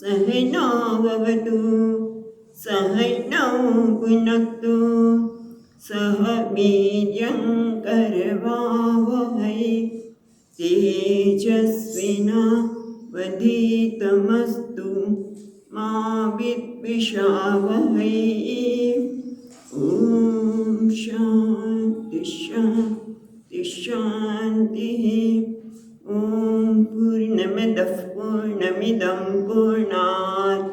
सहनाववतु सहनौ भुनक्तु सह वीर्यङ्करवावहै तेजस्विनावधीतमस्तु मा विद्विषावहै। ॐ शान्ति शान्ति शान्तिः। ॐ पूर्णमदः पूर्णमिदं पूर्णात्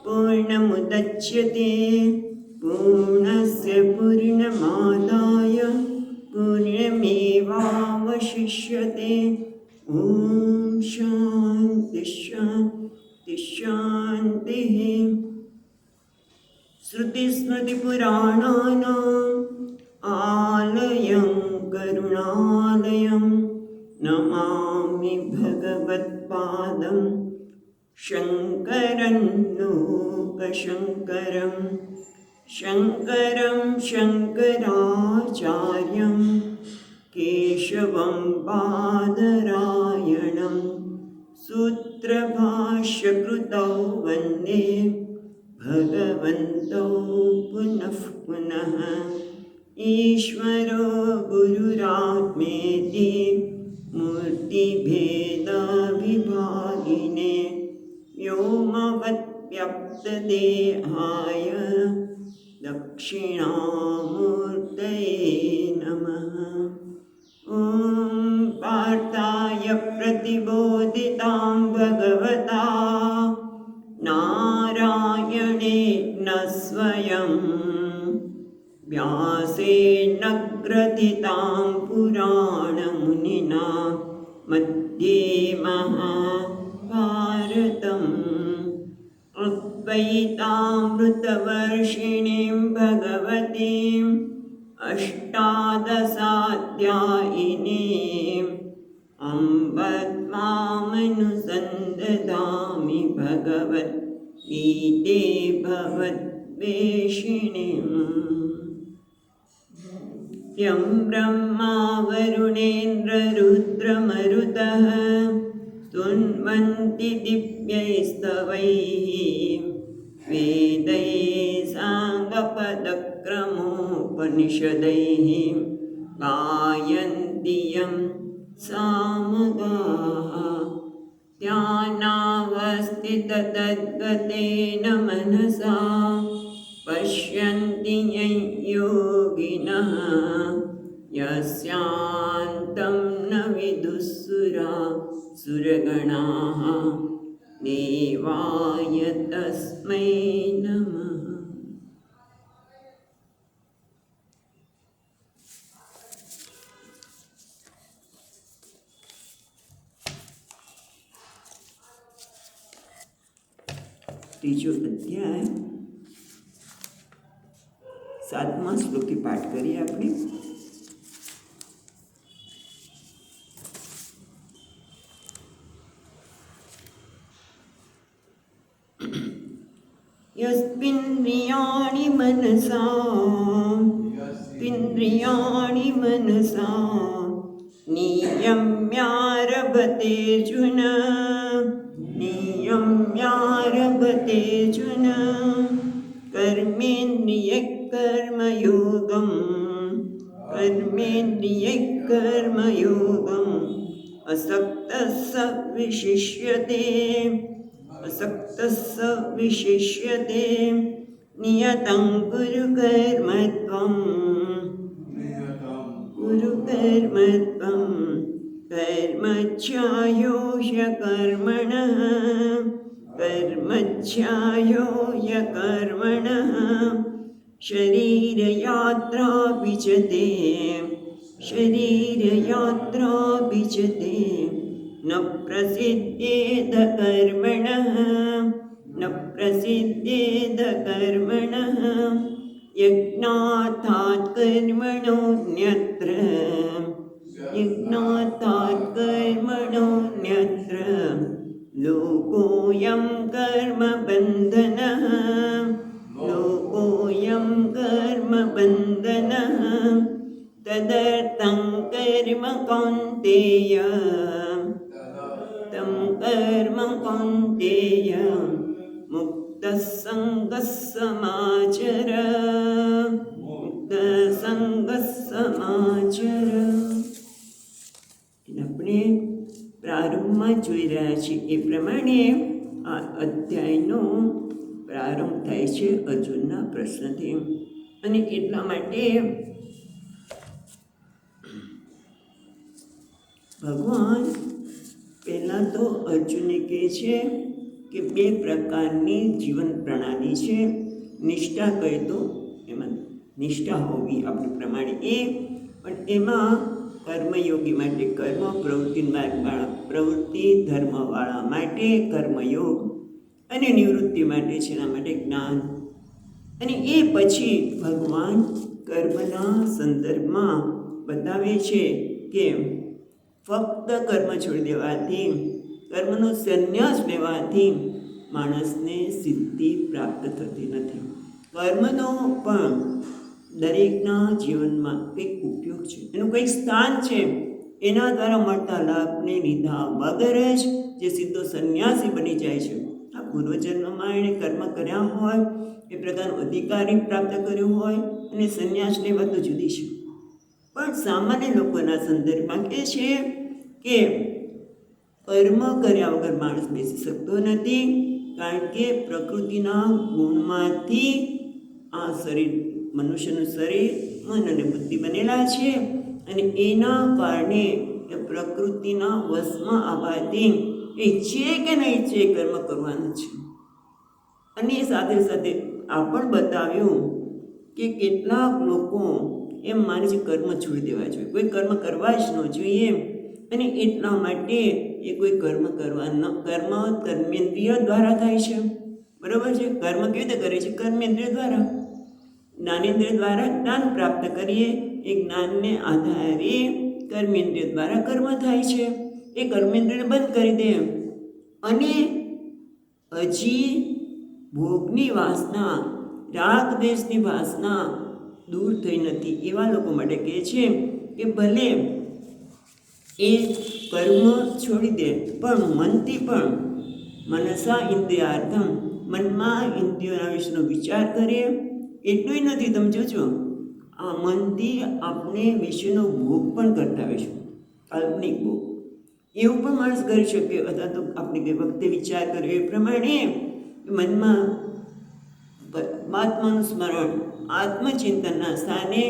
पूर्णमुदच्यते पूर्णस्य पूर्णमादाय पूर्णमेवावशिष्यते। ॐ शान्ति शान्ति शान्तिः। श्रुतिस्मृतिपुराणानाम् आलयं करुणालयं नमामि भगवत्पादं शङ्करं लोकशङ्करं शङ्करं शङ्कराचार्यं केशवं बादरायणं सूत्रभाष्यकृतौ वन्दे भगवन्तौ पुनः पुनः। ईश्वरो गुरुरात्मेति मूर्तिभेदविभागिने व्योमवद्व्याप्तदेहाय दक्षिणामूर्तये नमः। ॐ पार्थाय प्रतिबोधितां भगवता नारायणेन स्वयं व्यासेन ग्रथितां पुराणमुनिना मध्ये महाभारतम् अद्वैतामृतवर्षिणीं भगवतीम् अष्टादशाध्यायिनीम् अम्ब त्वामनुसन्दधामि भगवद्गीते भवद्वेषिणीम्। यं ब्रह्मा वरुणेन्द्ररुद्रमरुतः स्तुन्वन्ति दिव्यैस्तवैः वेदैः साङ्गपदक्रमोपनिषदैः गायन्ति यं सामगाः। ध्यानावस्थिततद्गतेन मनसा पश्यन्ति यं योगिनः यस्यान्तं न विदुःसुरासुरगणाः देवाय तस्मै नमः। ત્રીજો અધ્યાય 7મા શ્લોકથી પાઠ કરીએ આપણે। यस्मिन्द्रियाणि मनसा नियम्यारभतेऽर्जुन नियम्यारभतेऽर्जुन कर्मेन्द्रियैः कर्मयोगम् असक्तः स विशिष्यते नियतं कुरु कर्म त्वं कर्म ध्यायो ह्यकर्मणः शरीरयात्रापि च ते न प्रसिद्धेद कर्मणः यज्ञार्थात् कर्मणोऽन्यत्र लोकोऽयं कर्मबन्धनः तदर्थं कर्म कौन्तेय કર્મ કૌંતેય મુક્ત સંગ સમાચર મુક્ત સંગ સમાચર. આપણે પ્રારંભમાં જોઈ રહ્યા છીએ એ પ્રમાણે આ અધ્યાયનો પ્રારંભ થાય છે અર્જુનના પ્રશ્નથી. અને એટલા માટે ભગવાન પહેલાં તો અર્જુનને કહે છે કે બે પ્રકારની જીવન પ્રણાલી છે. નિષ્ઠા કહે તો એમાં નિષ્ઠા હોવી આપણી પ્રમાણે એ, પણ એમાં કર્મયોગી માટે કર્મ, પ્રવૃત્તિ ધર્મવાળા માટે કર્મયોગ, અને નિવૃત્તિ માટે છે એના માટે જ્ઞાન. અને એ પછી ભગવાન કર્મના સંદર્ભમાં બતાવે છે કે ફક્ત કર્મ છોડી દેવાથી, કર્મનો સંન્યાસ લેવાથી માણસને સિદ્ધિ પ્રાપ્ત થતી નથી. કર્મનો પણ દરેકના જીવનમાં કંઈક ઉપયોગ છે, એનું કંઈક સ્થાન છે. એના દ્વારા મળતા લાભને લીધા વગર જ જે સીધો સંન્યાસી બની જાય છે, આ પૂર્વજન્મમાં એણે કર્મ કર્યા હોય, એ પ્રકારનું અધિકારી પ્રાપ્ત કર્યું હોય, અને સંન્યાસ લેવા તો જુદી છે. પણ સામાન્ય લોકોના સંદર્ભમાં કહે છે કે કર્મ કર્યા વગર માણસ બેસી શકતો નથી, કારણ કે પ્રકૃતિના ગુણમાંથી આ શરીર, મનુષ્યનું શરીર, મન અને બુદ્ધિ બનેલા છે. અને એના કારણે એ પ્રકૃતિના વશમાં આવવાથી ઈચ્છે કે ન ઈચ્છે કર્મ કરવાનું છે. અને સાથે સાથે આ પણ બતાવ્યું કે કેટલાક લોકો એમ માને છે કર્મ છોડી દેવા જોઈએ, કોઈ કર્મ કરવા જ ન જોઈએ. અને એટલા માટે એ કોઈ કર્મ કર્મેન્દ્રિય દ્વારા થાય છે. બરાબર છે? કર્મ કેવી રીતે કરે છે? કર્મેન્દ્રિય દ્વારા, જ્ઞાનેન્દ્રિય દ્વારા જ્ઞાન પ્રાપ્ત કરીએ, એ જ્ઞાનને આધારે કર્મેન્દ્રિય દ્વારા કર્મ થાય છે. એ કર્મેન્દ્રિય બંધ કરી દે અને હજી ભોગની વાસના, રાગ દ્વેષની વાસના દૂર થઈ નથી એવા લોકો માટે કહે છે કે ભલે એ કર્મ છોડી દે, પણ મનથી પણ મનસા ઇન્દ્રિયાર્થમ, મનમાં ઇન્દ્રિયોના વિશેનો વિચાર કરીએ. એટલું નથી, તમે જોજો આ મનથી આપણે વિષયનો ભોગ પણ કરતા હોઈશું, કાલ્પનિક ભોગ, એવું પણ માણસ કરી શકે. અથવા તો આપણે કઈ વખતે વિચાર કર્યો એ પ્રમાણે મનમાં પરમાત્માનું સ્મરણ, આત્મચિંતનના સ્થાને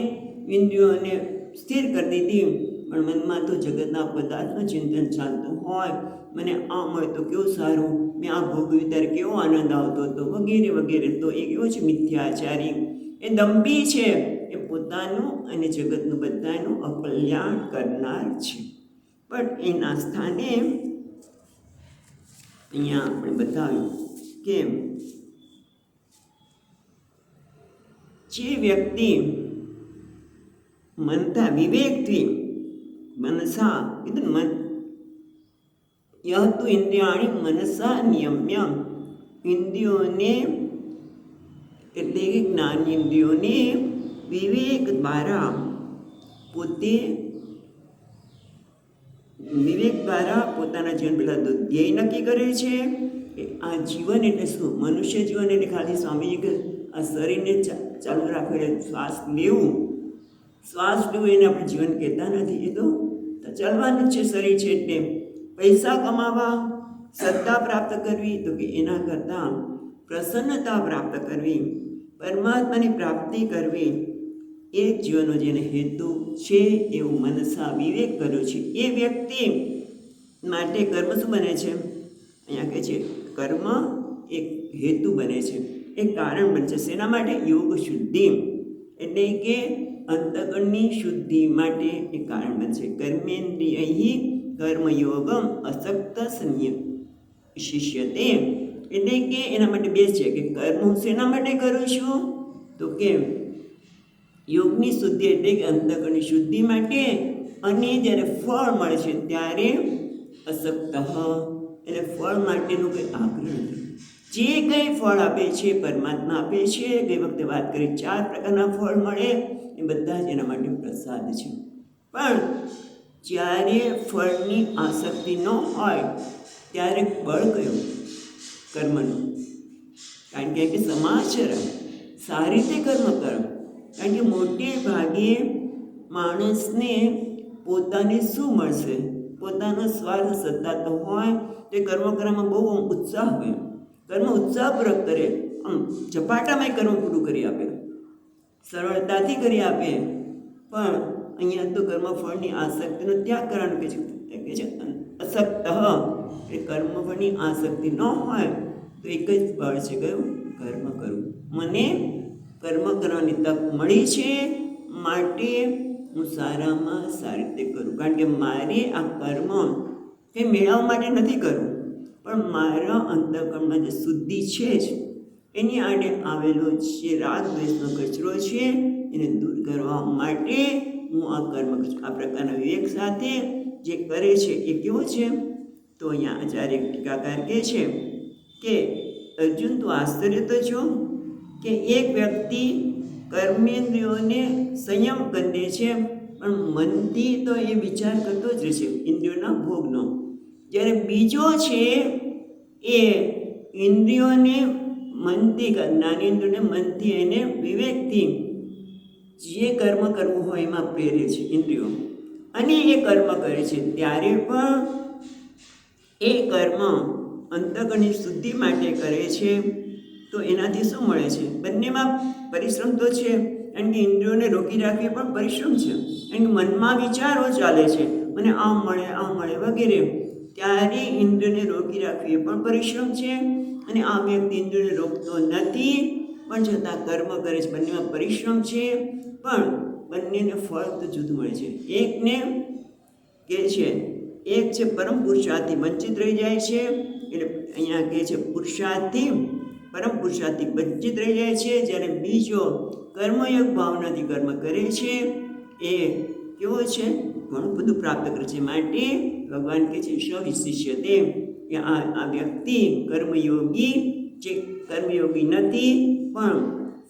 ઇન્દ્રિયોને સ્થિર કરી દીધી, પણ મનમાં તો જગતના પદાર્થનું ચિંતન ચાલતું હોય. મને આ મળે તો કેવું સારું, મેં આ ભોગવ્યું ત્યારે કેવો આનંદ આવતો હતો, વગેરે વગેરે. તો એ કેવો છે? મિથ્યાચારી, એ દંભી છે, એ પોતાનું અને જગતનું બધાનું અકલ્યાણ કરનાર છે. પણ એના સ્થાને અહીંયા આપણે બતાવ્યું કે જે વ્યક્તિ મનતા વિવેકથી, મનસા કીધું મન, યહ તુ ઇન્દ્રિયાણી મનસા નિયમ્ય, ઇન્દ્રિયોને એટલે કે જ્ઞાનેન્દ્રિયોને વિવેક દ્વારા પોતે પોતાના જીવન પહેલાં તો ધ્યેય નક્કી કરે છે કે આ જીવન એટલે શું? મનુષ્ય જીવન એટલે ખાલી સ્વામીજી કે આ શરીરને ચાલુ રાખીને શ્વાસ લેવું એને આપણે જીવન કહેતા નથી. એ તો ચાલવાનું જ છે, શરીર છે એટલે. પૈસા કમાવા, સત્તા પ્રાપ્ત કરવી, તો કે એના કરતાં પ્રસન્નતા પ્રાપ્ત કરવી, પરમાત્માની પ્રાપ્તિ કરવી, એ જીવનનો જેને હેતુ છે એવું મનસા વિવેક કર્યો છે. એ વ્યક્તિ માટે કર્મ શું બને છે? અહીંયા કહે છે કર્મ એક હેતુ બને છે, એક કારણ બને છે. શેના માટે? યોગ શુદ્ધિ, એટલે કે અંતઃકરણની શુદ્ધિ માટે એક કારણ બનશે. કર્મેન્દ્રિયૈ કર્મયોગમ અસક્ત શિષ્યતે, એટલે કે એના માટે બે છે કે કર્મ હું શેના માટે કરું છું? તો કે યોગની શુદ્ધિ એટલે કે અંતઃકરણની શુદ્ધિ માટે, અને જ્યારે ફળ મળે છે ત્યારે અસક્ત, એટલે ફળ માટેનું કંઈ આગ્રહ નથી. જે કંઈ ફળ આપે છે પરમાત્મા આપે છે. ગઈ વખતે વાત કરી 4 પ્રકારના ફળ મળે, એ બધા જ એના માટે પ્રસાદ છે. પણ જ્યારે ફળની આસક્તિ ન હોય ત્યારે બળ કયું કર્મનું? કારણ કે સમાચરણ સારી રીતે કર્મ કરો. કારણ કે મોટે ભાગે માણસને પોતાને શું મળશે, પોતાનો સ્વાર્થ સત્તાતો હોય તે કર્મ કરવામાં બહુ ઉત્સાહ હોય, કર્મ ઉત્સાહપૂર્વક કરે, આમ ઝપાટામાં કર્મ પૂરું કરી આપે, સરળતાથી કરી આપે. પણ અહીંયા તો કર્મફળની આસક્તિનો ત્યાગ કરવાનું કહે છે અસક્ત. એ કર્મફળની આસક્તિ ન હોય તો એક જ બળ છે, કયું? કર્મ કરવું. મને કર્મ કરવાની તક મળી છે, માટે હું સારામાં સારી રીતે કરું. કારણ કે મારે આ કર્મ કંઈ મેળવવા માટે નથી કરવું, પણ મારા અંતઃકરણમાં જે શુદ્ધિ છે જ એની આડે આવેલો જે રાગ દ્વેષનો કચરો છે એને દૂર કરવા માટે હું આ કર્મ કરું છું. આ પ્રકારના વિવેક સાથે જે કરે છે એ કેવો છે? તો અહીંયા આચાર્ય ટીકાકાર કહે છે કે અર્જુન, તું આશ્ચર્ય તો છો કે એક વ્યક્તિ કર્મેન્દ્રિયોને સંયમ કરી દે છે, પણ મનથી તો એ વિચાર કરતો જ રહેશે ઇન્દ્રિયોના ભોગનો. જ્યારે બીજો છે એ ઇન્દ્રિયોને મનથી, જ્ઞાનેન્દ્રિયોને મનથી એને વિવેકથી જે કર્મ કરવું હોય એમાં પ્રેરે છે ઇન્દ્રિયો, અને એ કર્મ કરે છે. ત્યારે પણ એ કર્મ અંતઃકરણની શુદ્ધિ માટે કરે છે. તો એનાથી શું મળે છે? બંનેમાં પરિશ્રમ તો છે, કારણ કે ઇન્દ્રિયોને રોકી રાખવી પણ પરિશ્રમ છે, કારણ કે મનમાં વિચારો ચાલે છે, મને આમ મળે વગેરે. ત્યારે ઇન્દ્રિયોને રોકી રાખવી એ પણ પરિશ્રમ છે, અને આ વ્યક્તિ ઇન્દ્રિયોને રોકતો નથી પણ છતાં કર્મ કરે છે. બંનેમાં પરિશ્રમ છે, પણ બંનેને ફળ તો જુદું મળે છે. એકને કહે છે, એક છે પરમ પુરુષાર્થથી વંચિત રહી જાય છે, એટલે અહીંયા કહે છે પુરુષાર્થથી, પરમ પુરુષાર્થથી વંચિત રહી જાય છે. જ્યારે બીજો કર્મયોગ ભાવનાથી કર્મ કરે છે એ કેવો છે? ઘણું બધું પ્રાપ્ત કરે છે. માટે ભગવાન કહે છે સવિશિષ્ય તે, કે આ વ્યક્તિ કર્મયોગી જે કર્મયોગી નથી પણ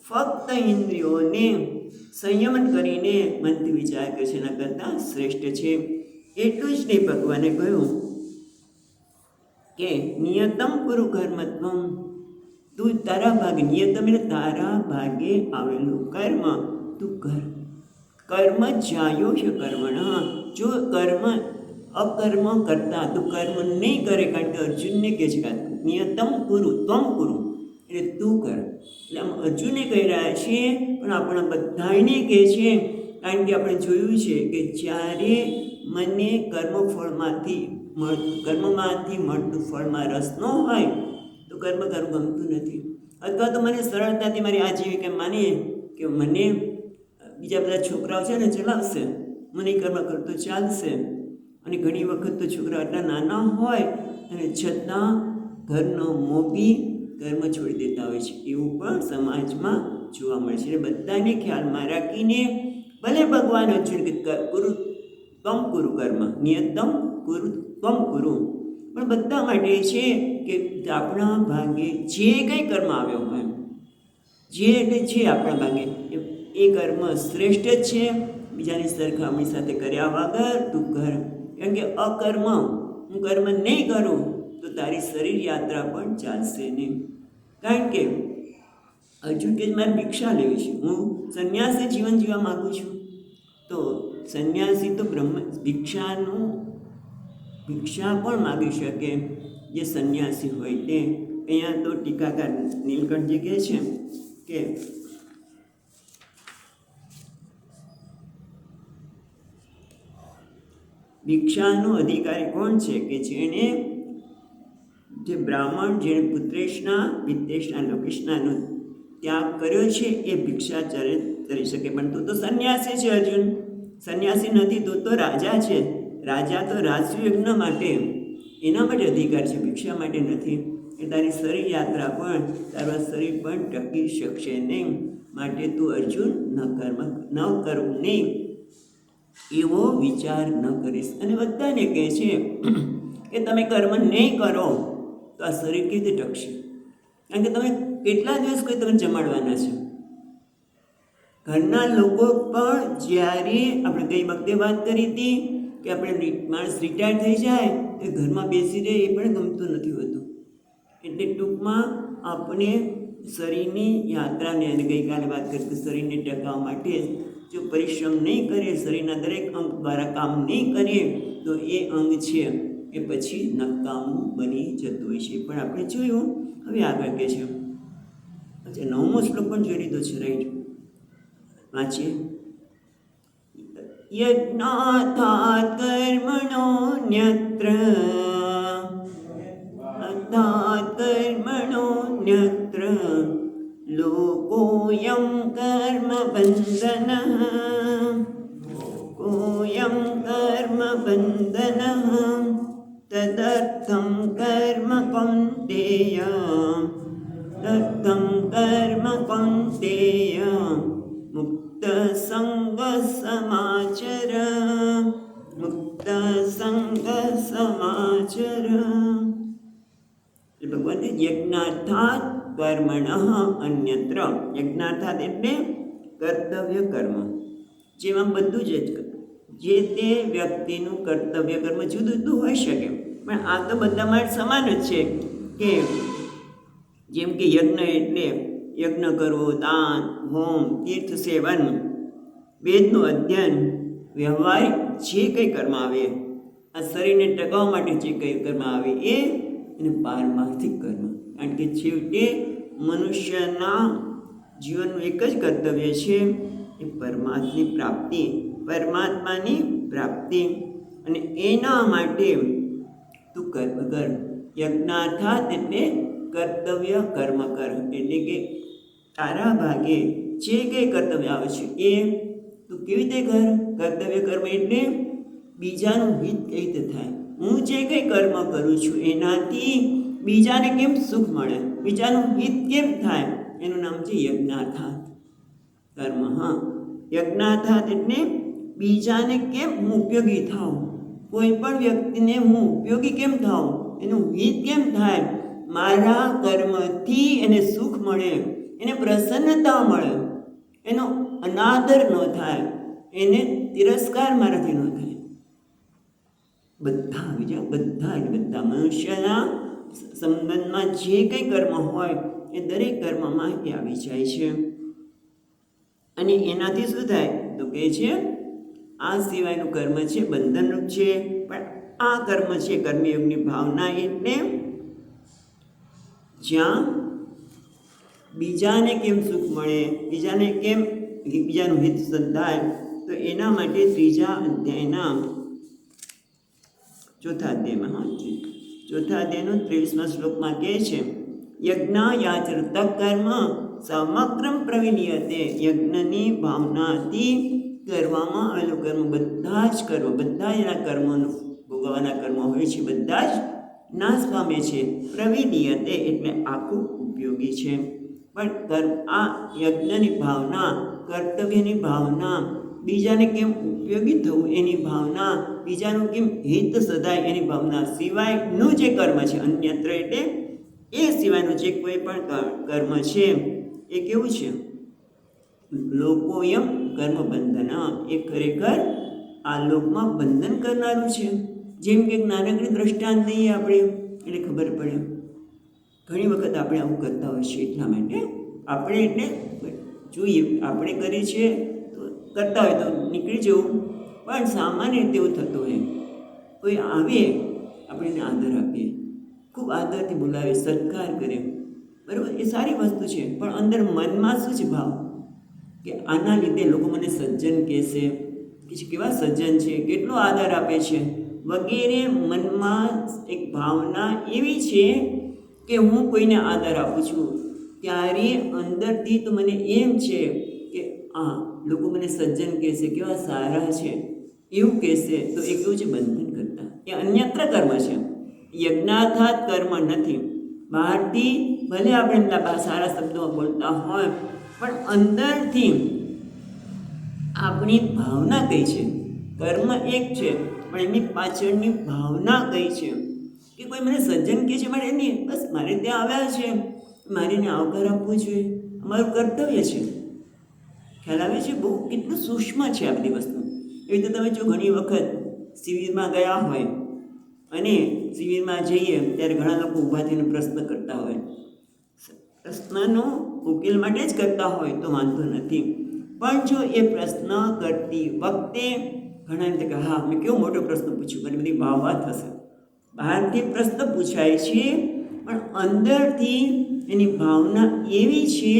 ફક્ત ઇન્દ્રિયોને સંયમન કરીને મનથી વિચાર કરે છે એના કરતાં શ્રેષ્ઠ છે. એટલું જ નહીં, ભગવાને કહ્યું કે નિયતમ કુરુ કર્મત્વમ, તું તારા ભાગે, નિયતમ એટલે તારા ભાગે આવેલું કર્મ તું કર. કર્મ જ્યાયો છે કર્મણ, જો અકર્મ કરતા તું કર્મ નહીં કરે. કારણ કે અર્જુનને કહે છે કે નિયતમ કુરુ ત્વમ કુરુ, એટલે તું કર. એટલે આમ અર્જુને કહી રહ્યા છે, પણ આપણા બધાને કહે છે. કારણ કે આપણે જોયું છે કે જ્યારે મને કર્મમાંથી મળતું ફળમાં રસ ન હોય તો કર્મ કરવું ગમતું નથી. અથવા તો મને સરળતાથી મારી આજીવિકા માનીએ કે મને બીજા બધા છોકરાઓ છે ને ચલાવશે, મને કર્મ કરતો ચાલશે. અને ઘણી વખત તો છોકરા એટલા નાના હોય અને છતાં ઘરનો મોભી કર્મ છોડી દેતા હોય છે. એવું પણ સમાજમાં જોવા મળે છે. એટલે બધાને ખ્યાલમાં રાખીને ભલે ભગવાન અર્જુન કુરુ ત્વમ કુરુ કર્મ, નિયતમ કુરુ ત્વમ કુરુ, પણ બધા માટે છે કે આપણા ભાગે જે કંઈ કર્મ આવ્યો હોય, જે એટલે જે આપણા ભાગે એ કર્મ શ્રેષ્ઠ જ છે. બીજાની સરખામણી સાથે કર્યા વગર તું કર. કારણ કે અકર્મ, હું કર્મ નહીં કરું તો તારી શરીર યાત્રા પણ ચાલશે નહીં. કારણ કે અર્જુન કે મારે ભિક્ષા લેવી છે, હું સંન્યાસી જીવન જીવવા માગું છું. તો સંન્યાસી તો ભિક્ષા પણ માગી શકે જે સંન્યાસી હોય તે. અહીંયા તો ટીકાકાર નીલકંઠજી કહે છે કે ભિક્ષાનો અધિકારી કોણ છે? કે જેણે જે બ્રાહ્મણ જેણે પુત્રેશના વિદ્યેશના લોકેશનાનો ત્યાગ કર્યો છે એ ભિક્ષાચાર્ય કરી શકે. પણ તું તો સંન્યાસી છે અર્જુન, સંન્યાસી નથી, તું તો રાજા છે. રાજા તો રાજયજ્ઞ માટે, એના માટે અધિકાર છે, ભિક્ષા માટે નથી. એ તારી શરીર યાત્રા પણ, તારું શરીર પણ ટકી શકશે નહીં. માટે તું અર્જુન ન કરવું નહીં એવો વિચાર ન કરીશ. અને બધાને કહે છે કે તમે કર્મ નહીં કરો તો આ શરીર કેવી રીતે ટકશે? કારણ કે તમે કેટલા દિવસ કોઈ તમે જમાડવાના છે? ઘરના લોકો પણ જ્યારે આપણે ગઈ વખતે વાત કરી હતી કે આપણે માણસ રિટાયર થઈ જાય એ ઘરમાં બેસી રહે એ પણ ગમતું નથી હોતું. એટલે ટૂંકમાં આપણે શરીરની યાત્રાને, અને ગઈકાલે વાત કરી કે શરીરને ટકાવવા માટે જો પરિશ્રમ નહીં કરીએ, શરીરના દરેક અંગ દ્વારા કામ નહીં કરીએ તો એ અંગ છે એ પછી નકામું બની જતું હોય છે. પણ આપણે જોયું, હવે આગળ કે છે, અચ્છા 9મો શ્લોક પણ જોઈ લીધો છે, રાઈટ? વાંચીએ. યજ્ઞાર્થાત કર્મણોન્યત્ર કર્મણોન્યત્ર લોકોયમ કર્મ બંધનઃ તદર્થમ કર્મ કૌન્તેય મુક્ત સંગ સમાચર. ભગવાન યજ્ઞાર્થાત કર્મણઃ અન્યત્ર. યજ્ઞાર્થાત એટલે કર્તવ્ય કર્મ, જેમાં બધું જે તે વ્યક્તિનું કર્તવ્ય કર્મ જુદું જુદું હોઈ શકે, પણ આ તો બધા માટે સમાન જ છે. કે જેમ કે યજ્ઞ એટલે યજ્ઞ કરવો, દાન, હોમ, તીર્થ સેવન, વેદનું અધ્યયન, વ્યવહારિક જે કંઈ કર્મ આવે, આ શરીરને ટકાવવા માટે જે કંઈ કર્મ આવે એ, અને પારમાર્થિક કર્મ. કારણ કે છેવટે મનુષ્યના જીવનનું એક જ કર્તવ્ય છે, એ પરમાત્માની પ્રાપ્તિ. અને એના માટે તું કર્મ કર. યજ્ઞાર્થાત એટલે કર્તવ્ય કર્મ કર. એટલે કે તારા ભાગે જે કંઈ કર્તવ્ય આવે છે એ તું કેવી રીતે કર. કર્તવ્ય કર્મ એટલે બીજાનું હિત કઈ રીતે થાય. હું જે કંઈ કર્મ કરું છું એનાથી બીજાને કેમ સુખ મળે, બીજાનું હિત કેમ થાય, એનું નામ છે યજ્ઞાર્થાત કર્મ. હા, યજ્ઞાર્થાત એટલે બીજાને કેમ હું ઉપયોગી થાઉં, કોઈ પણ વ્યક્તિને હું ઉપયોગી કેમ થાઉં, એનું હિત કેમ થાય, મારા કર્મથી એને સુખ મળે, એને પ્રસન્નતા મળે, એનો અનાદર ન થાય, એને તિરસ્કાર મારાથી ન થાય. બધા બીજા બધા મનુષ્યના સંબંધમાં જે કંઈ કર્મ હોય એ દરેક કર્મમાં એ આવી જાય છે. અને એનાથી શું થાય તો કહે છે, આ સિવાયનું કર્મ છે બંધનરૂપ છે, પણ આ કર્મ છે કર્મયોગની ભાવના. એટલે જ્યાં બીજાને કેમ સુખ મળે, બીજાનું હિત થાય, તો એના માટે ત્રીજા અધ્યાયના ચોથા અધ્યાયનો 23મા શ્લોકમાં કહે છે, યજ્ઞાયાચરત કર્મ સમગ્રમ પ્રવિલીયતે. યજ્ઞની ભાવનાથી કરવામાં આવેલું કર્મ, બધા જ એના કર્મોનું ભોગવવાના કર્મો હોય છે, બધા જ નાશ પામે છે. પ્રવિલીયતે એટલે આખું ઉપયોગી છે. પણ આ યજ્ઞની ભાવના, કર્તવ્યની ભાવના, બીજાને કેમ ઉપયોગી થવું એની ભાવના, બીજાનું કેમ હિત સદાય એની ભાવના સિવાયનું જે કર્મ છે, અન્યત્ર એટલે એ સિવાયનું જે કોઈ પણ કર્મ છે એ કેવું છે, લોકોયમ કર્મ બંધન. એ ખરેખર આ લોકમાં બંધન કરનારું છે. જેમ કે નાનકડી દ્રષ્ટાંત લઈએ આપણે એટલે ખબર પડે. ઘણી વખત આપણે આવું કરતા હોય છે. એટલા માટે આપણે એટલે જોઈએ, આપણે કરીએ છીએ તો કરતા હોય તો નીકળી જવું, પણ સામાન્ય રીતે એવું થતું હોય, કોઈ આવે આપણે એને આદર આપીએ, ખૂબ આદરથી બોલાવીએ, સત્કાર કરીએ, બરાબર, એ સારી વસ્તુ છે. પણ અંદર મનમાં શું છે ભાવ કે આના લીધે લોકો મને સજ્જન કહેશે, કે કેવા સજ્જન છે, કેટલો આદર આપે છે વગેરે. મનમાં એક ભાવના એવી છે કે હું કોઈને આદર આપું છું ત્યારે અંદરથી તો મને એમ છે કે લોકો મને સજ્જન કહેશે, કેવા સારા છે એવું કહેશે. તો એ કેવું છે, બંધન કરતા. એ અન્યત્ર કર્મ છે, યજ્ઞાર્થાત કર્મ નથી. બહારથી ભલે આપણે સારા શબ્દો બોલતા હોય, પણ અંદરથી આપણી ભાવના કઈ છે. કર્મ એક છે, પણ એની પાછળની ભાવના કઈ છે કે કોઈ મને સજ્જન કહે છે, મારે એની બસ મારે ત્યાં આવ્યા છે, મારે એને આવકાર આપવો જોઈએ, અમારું કર્તવ્ય છે. ખ્યાલ આવે છે? બહુ કેટલું સૂક્ષ્મ છે આ બધી વસ્તુ. એવી રીતે તમે જો ઘણી વખત શિબિરમાં ગયા હોય અને શિબિરમાં જઈએ ત્યારે ઘણા લોકો ઊભા થઈને પ્રશ્ન કરતા હોય. પ્રશ્નનો ઉકેલ માટે જ કરતા હોય તો વાંધો નથી, પણ જો એ પ્રશ્ન કરતી વખતે ઘણા એમ કે હા મેં કેવો મોટો પ્રશ્ન પૂછ્યો, મને બધી વાહ થશે. બહારથી પ્રશ્ન પૂછાય છે પણ અંદરથી એની ભાવના એવી છે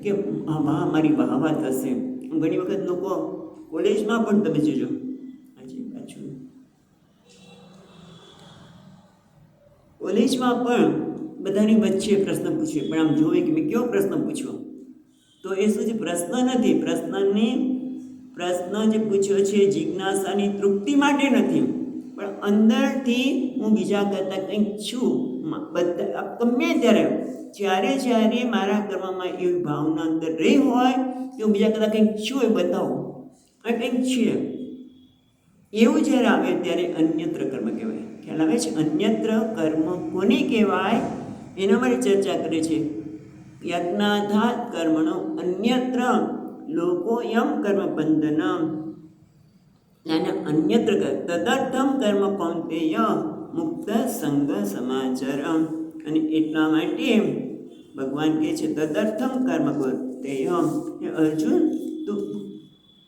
કે વાહ મારી વાહ થશે. ઘણી વખત લોકો કોલેજમાં પણ તમે જોજો, આજે પાછું કોલેજમાં પણ બધાની વચ્ચે પ્રશ્ન પૂછે, પણ આમ જોવે કે મેં કેવો પ્રશ્ન પૂછ્યો, તો એ શું છે? પ્રશ્ન નથી. પ્રશ્ન જે પૂછ્યો છે જિજ્ઞાસાની તૃપ્તિ માટે નથી, પણ અંદરથી હું બીજા કરતાં કંઈક છું. બધા ગમે ત્યારે જ્યારે મારા કર્મમાં એવી ભાવના અંદર રહી હોય કે હું બીજા કરતાં કંઈક છું એ બતાવું, આ કંઈક છે એવું જ્યારે આવે ત્યારે અન્યત્ર કર્મ કહેવાય. ખ્યાલ આવે છે? અન્યત્ર કર્મ કોને કહેવાય એના માટે ચર્ચા કરે છે. યજ્ઞાધાત કર્મણો અન્યત્ર લોકોયમ કર્મ બંધનમ અને અન્યત્ર તદર્થમ કર્મ કૌંતેય મુક્ત સંગ સમાચરમ. અને એટલા માટે ભગવાન કહે છે તદર્થમ કર્મ કૌંતેય, અર્જુન તું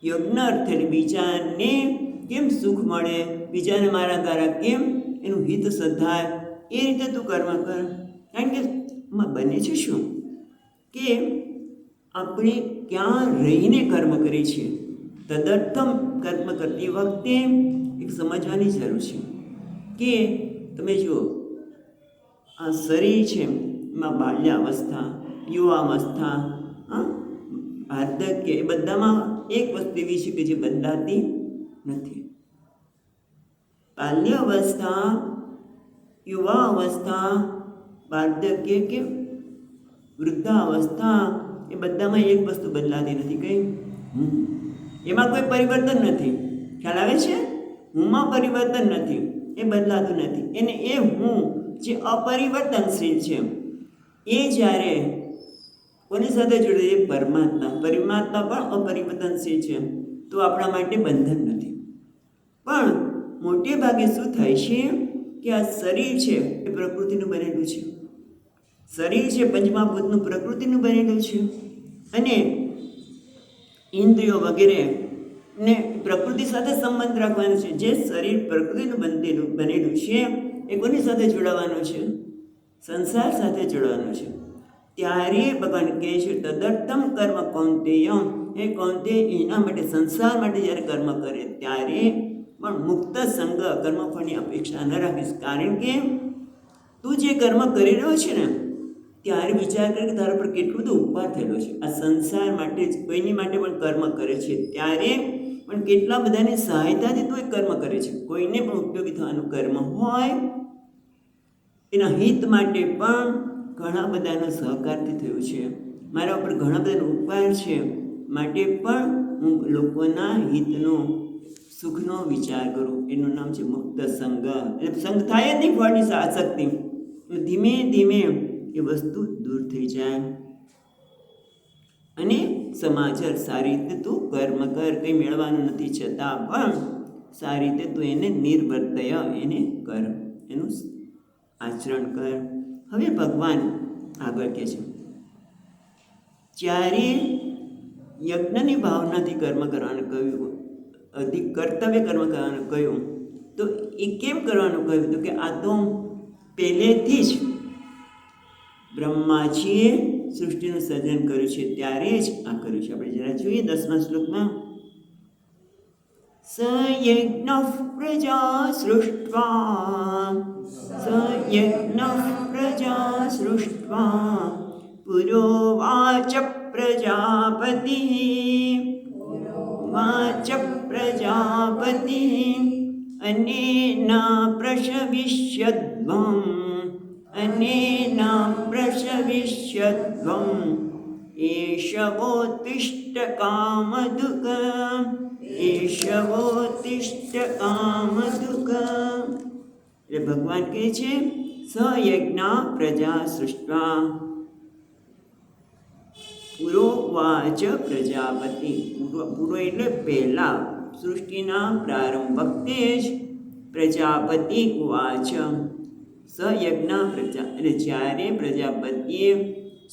યજ્ઞ અર્થ બીજાને કેમ સુખ મળે, બીજાને મારા દ્વારા કેમ એનું હિત સધાય એ રીતે તું કર્મ કર. કારણ કે બને છે શું કે આપણે ક્યાં રહીને કર્મ કરીએ છીએ. તદર્થમ કર્મ કરતી વખતે એક સમજવાની જરૂર છે કે તમે જુઓ આ શરીર છે એમાં બાલ્યાવસ્થા, યુવાવસ્થા, વાર્ધક્ય, એ બધામાં એક વસ્તુ એવી છે કે જે બદલાતી નથી. બાલ્યાવસ્થા, યુવાવસ્થા, વાર્ધક્ય કે વૃદ્ધાવસ્થા, એ બધામાં એક વસ્તુ બદલાતી નથી. કઈ? એમાં કોઈ પરિવર્તન નથી. ખ્યાલ આવે છે? હુંમાં પરિવર્તન નથી, એ બદલાતું નથી. એને એ હું જે અપરિવર્તનશીલ છે એ જ્યારે કોની સાથે જોડે? એ પરમાત્મા પણ અપરિવર્તનશીલ છે, તો આપણા માટે બંધન નથી. પણ મોટે ભાગે શું થાય છે કે આ શરીર છે એ પ્રકૃતિનું બનેલું છે. શરીર છે પંચમહાભૂતનું પ્રકૃતિનું બનેલું છે, અને ઇન્દ્રિયો વગેરે ને પ્રકૃતિ સાથે સંબંધ રાખવાનો છે. જે શરીર પ્રકૃતિનું બનેલું છે એ કોની સાથે જોડાવાનું છે? સંસાર સાથે જોડાવાનું છે. ત્યારે ભગવાન કહે છે તદર્થમ કર્મ કૌંતેય, એ કૌંતેય એના માટે સંસાર માટે જ્યારે કર્મ કરે ત્યારે પણ મુક્ત સંગ, કર્મફળની અપેક્ષા ન રાખીશ. કારણ કે તું જે કર્મ કરી રહ્યો છે ને ત્યારે વિચાર કરે કે તારા પર કેટલું બધું ઉપકાર થયેલો છે. આ સંસાર માટે જ કોઈની માટે પણ કર્મ કરે છે ત્યારે પણ કેટલા બધાની સહાયતાથી તું એ કર્મ કરે છે. કોઈને પણ ઉપયોગી થવાનું કર્મ હોય એના હિત માટે પણ ઘણા બધાનો સહકારથી થયું છે. મારા ઉપર ઘણા બધાનો ઉપકાર છે, માટે પણ હું લોકોના હિતનો, સુખનો વિચાર કરું. એનું નામ છે મુક્ત સંગ. એટલે સંગ થાય જ નહીં ફળની આસક્તિ. ધીમે ધીમે એ વસ્તુ દૂર થઈ જાય અને સમાચાર સારી રીતે તું કર્મ કર. કંઈ મેળવાનું નથી છતાં પણ સારી રીતે તું એને નિર્વર્તય એને કર, એનું આચરણ કર. હવે ભગવાન આગળ કહે છે જ્યારે યજ્ઞની ભાવનાથી કર્મ કરવાનું કહ્યું, અધિક કર્તવ્ય કર્મ કરવાનું કહ્યું, તો એ કેમ કરવાનું કહ્યું? તો કે આ તો પહેલેથી જ બ્રહ્માજીએ સૃષ્ટિનું સર્જન કર્યું છે ત્યારે જ આ કર્યું છે. આપણે જરા જોઈએ 10મા શ્લોકમાં, સ યજ્ઞ પ્રજા સૃષ્ટ્વા પુરોવાચ પ્રજાપતિ અનેના પ્રશવિષ્યદ્વમ એષવોત્તિષ્ઠ કામધુક. એટલે ભગવાન કહે છે સયજ્ઞ પ્રજા સૃષ્ટ્વા પુરોવાચ પ્રજાપતિ. પૂરો એટલે પહેલા સૃષ્ટિના પ્રારંભ વખતે જ પ્રજાપતિ ઉવાચ સ યજ્ઞ પ્રજા, એટલે જ્યારે પ્રજાપતિએ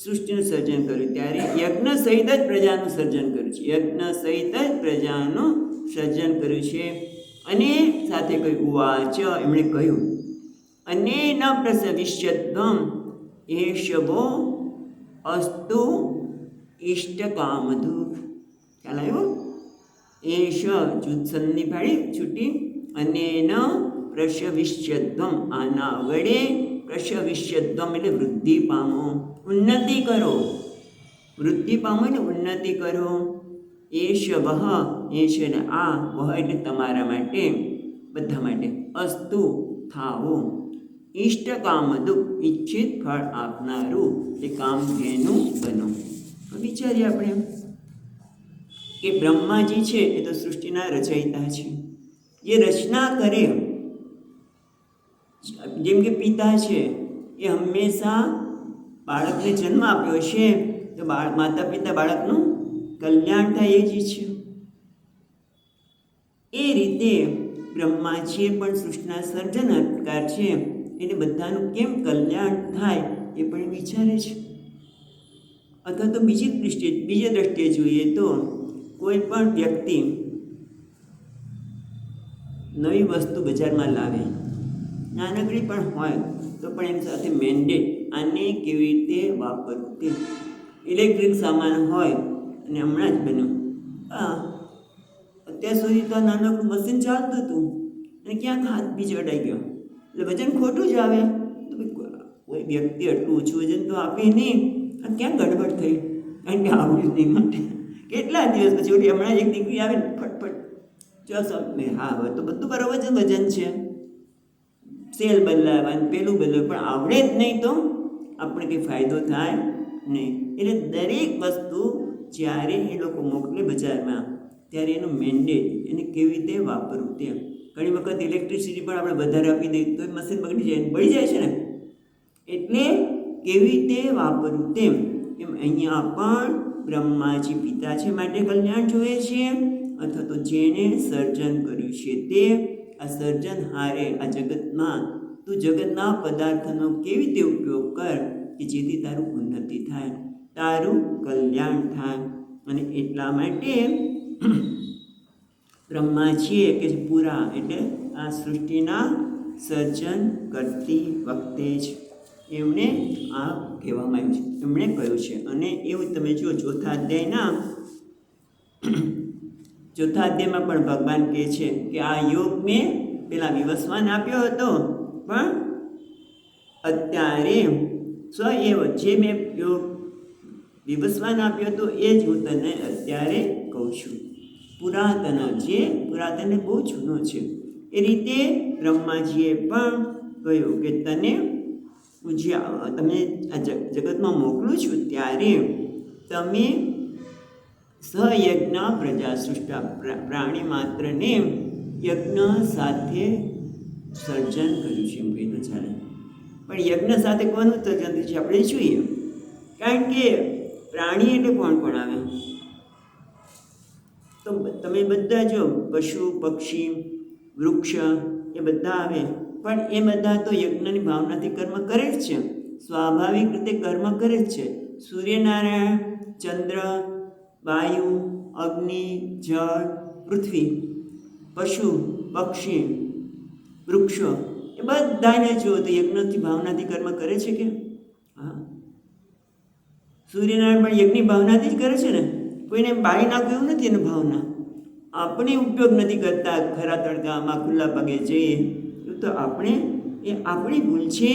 સૃષ્ટિનું સર્જન કર્યું ત્યારે યજ્ઞ સહિત જ પ્રજાનું સર્જન કર્યું છે. યજ્ઞ સહિત જ પ્રજાનું સર્જન કર્યું છે. અને સાથે કહ્યું ઉવાચ, એમણે કહ્યું અનેન પ્રસવિષ્યત્વમ એષવો અસ્તુ ઇષ્ટકામધુ. ખ્યાલ આવ્યો? એષ જુત્સનની ભાડી છૂટી. અનેન પ્રસવિષ્યત્વમ, આના વડે પ્રસવિષ્યત્વમ એટલે વૃદ્ધિ પામો, ઉન્નતિ કરો. વૃદ્ધિ પામો એટલે ઉન્નતિ કરો. એષ વહ, એષ એટલે આ, વહ એટલે તમારા માટે, બધા માટે. અસ્તુ થાવો, ઇષ્ટકામદુ ઈચ્છિત ફળ આપનારું, એ કામધેનું બનો. વિચારીએ આપણે કે બ્રહ્માજી છે એ તો સૃષ્ટિના રચયિતા છે. એ રચના કરે, જેમ કે પિતા છે એ હંમેશા બાળકને જન્મ આપ્યો છે તો માતા પિતા બાળકનું કલ્યાણ થાય એ જ ઈચ્છે. એ રીતે બ્રહ્માજીએ પણ સૃષ્ટિના સર્જનકાર છે એટલે બધાનું કેમ કલ્યાણ થાય એ પણ વિચારે છે. અથવા તો બીજી દ્રષ્ટિએ જોઈએ તો કોઈ પણ વ્યક્તિ નવી વસ્તુ બજારમાં લાવે, નાનકડી પણ હોય તો પણ એની સાથે મેન્ડેટ આને કેવી રીતે વાપરવું તે. ઇલેક્ટ્રિક સામાન હોય અને હમણાં જ બન્યું, અત્યાર સુધી તો નાનકડું મશીન ચાલતું હતું અને ક્યાંક હાથ બીજો અડાઈ ગયો એટલે વજન ખોટું જ આવે. તો કોઈ વ્યક્તિ આટલું ઓછું વજન તો આપે નહીં, અને ક્યાં ગડબડ થઈ, કારણ કે આવડ્યું નહીં માટે. કેટલા દિવસ પછી ઓલી હમણાં એક દીકરી આવે ને ફટફટ ચોસો, હા હવે તો બધું બરાબર જ વજન છે, સેલ બદલાવવાનું પેલું બદલાવ, પણ આવડે જ નહીં તો આપણે કંઈ ફાયદો થાય નહીં. એટલે દરેક વસ્તુ જ્યારે એ લોકો મોકલે બજારમાં ત્યારે એનું મેન્ડેટ, એને કેવી રીતે વાપરવું તે. ઘણી વખત ઇલેક્ટ્રિસિટી પણ આપણે વધારે આપી દઈએ તો મશીન બગડી જાય, બળી જાય છે ને. એટલે કેવી રીતે વાપરવું તેમ. એમ અહીંયા પણ બ્રહ્માજી પિતા છે માટે કલ્યાણ જોઈએ છે, અથવા તો જેણે સર્જન કર્યું છે તે. આ સર્જન હારે આ જગતમાં તું જગતના પદાર્થનો કેવી રીતે ઉપયોગ કર કે જેથી તારું ઉન્નતિ થાય, તારું કલ્યાણ થાય. અને એટલા માટે બ્રહ્માજીએ કે પૂરા એટલે આ સૃષ્ટિના સર્જન કરતી વખતે જ એમણે આ કહેવામાં આવ્યું છે, એમણે કહ્યું છે. અને એવું તમે જો ચોથા અધ્યાયમાં પણ ભગવાન કહે છે કે આ યોગ મેં પેલા વિવસ્વાન આપ્યો હતો, પણ અત્યારે સ્વએવ જે મેં યોગ વિવસ્વાન આપ્યો હતો એ જ હું તને અત્યારે કહું છું. પુરાતન, જે પુરાતન બહુ જૂનો છે. એ રીતે બ્રહ્માજીએ પણ કહ્યું કે તને હું જે તમે આ જગતમાં મોકલું છું ત્યારે તમે સયજ્ઞ પ્રજા સૃષ્ટા, પ્રાણી માત્રને યજ્ઞ સાથે સર્જન કર્યું છે એમ કહી તો ચાલે. પણ યજ્ઞ સાથે કોનું સર્જન થયું છે આપણે જોઈએ, કારણ કે પ્રાણી એટલે કોણ કોણ આવે તો તમે બધા જો પશુ પક્ષી વૃક્ષ એ બધા આવે, પણ એ બધા તો યજ્ઞની ભાવનાથી કર્મ કરે જ છે, સ્વાભાવિક રીતે કર્મ કરે જ છે. સૂર્યનારાયણ, ચંદ્ર, વાયુ, અગ્નિ, જળ, પૃથ્વી, પશુ પક્ષી વૃક્ષો એ બધાને જુઓ તો યજ્ઞની ભાવનાથી કર્મ કરે છે કે હા. સૂર્યનારાયણ પણ યજ્ઞની ભાવનાથી જ કરે છે ને, કોઈને બાળી નાખવું એવું નથી એની ભાવના. આપણે ઉપયોગ નથી કરતા, ખરા તડકામાં ખુલ્લા પગે જઈએ તો આપણે એ આપણી ભૂલ છે,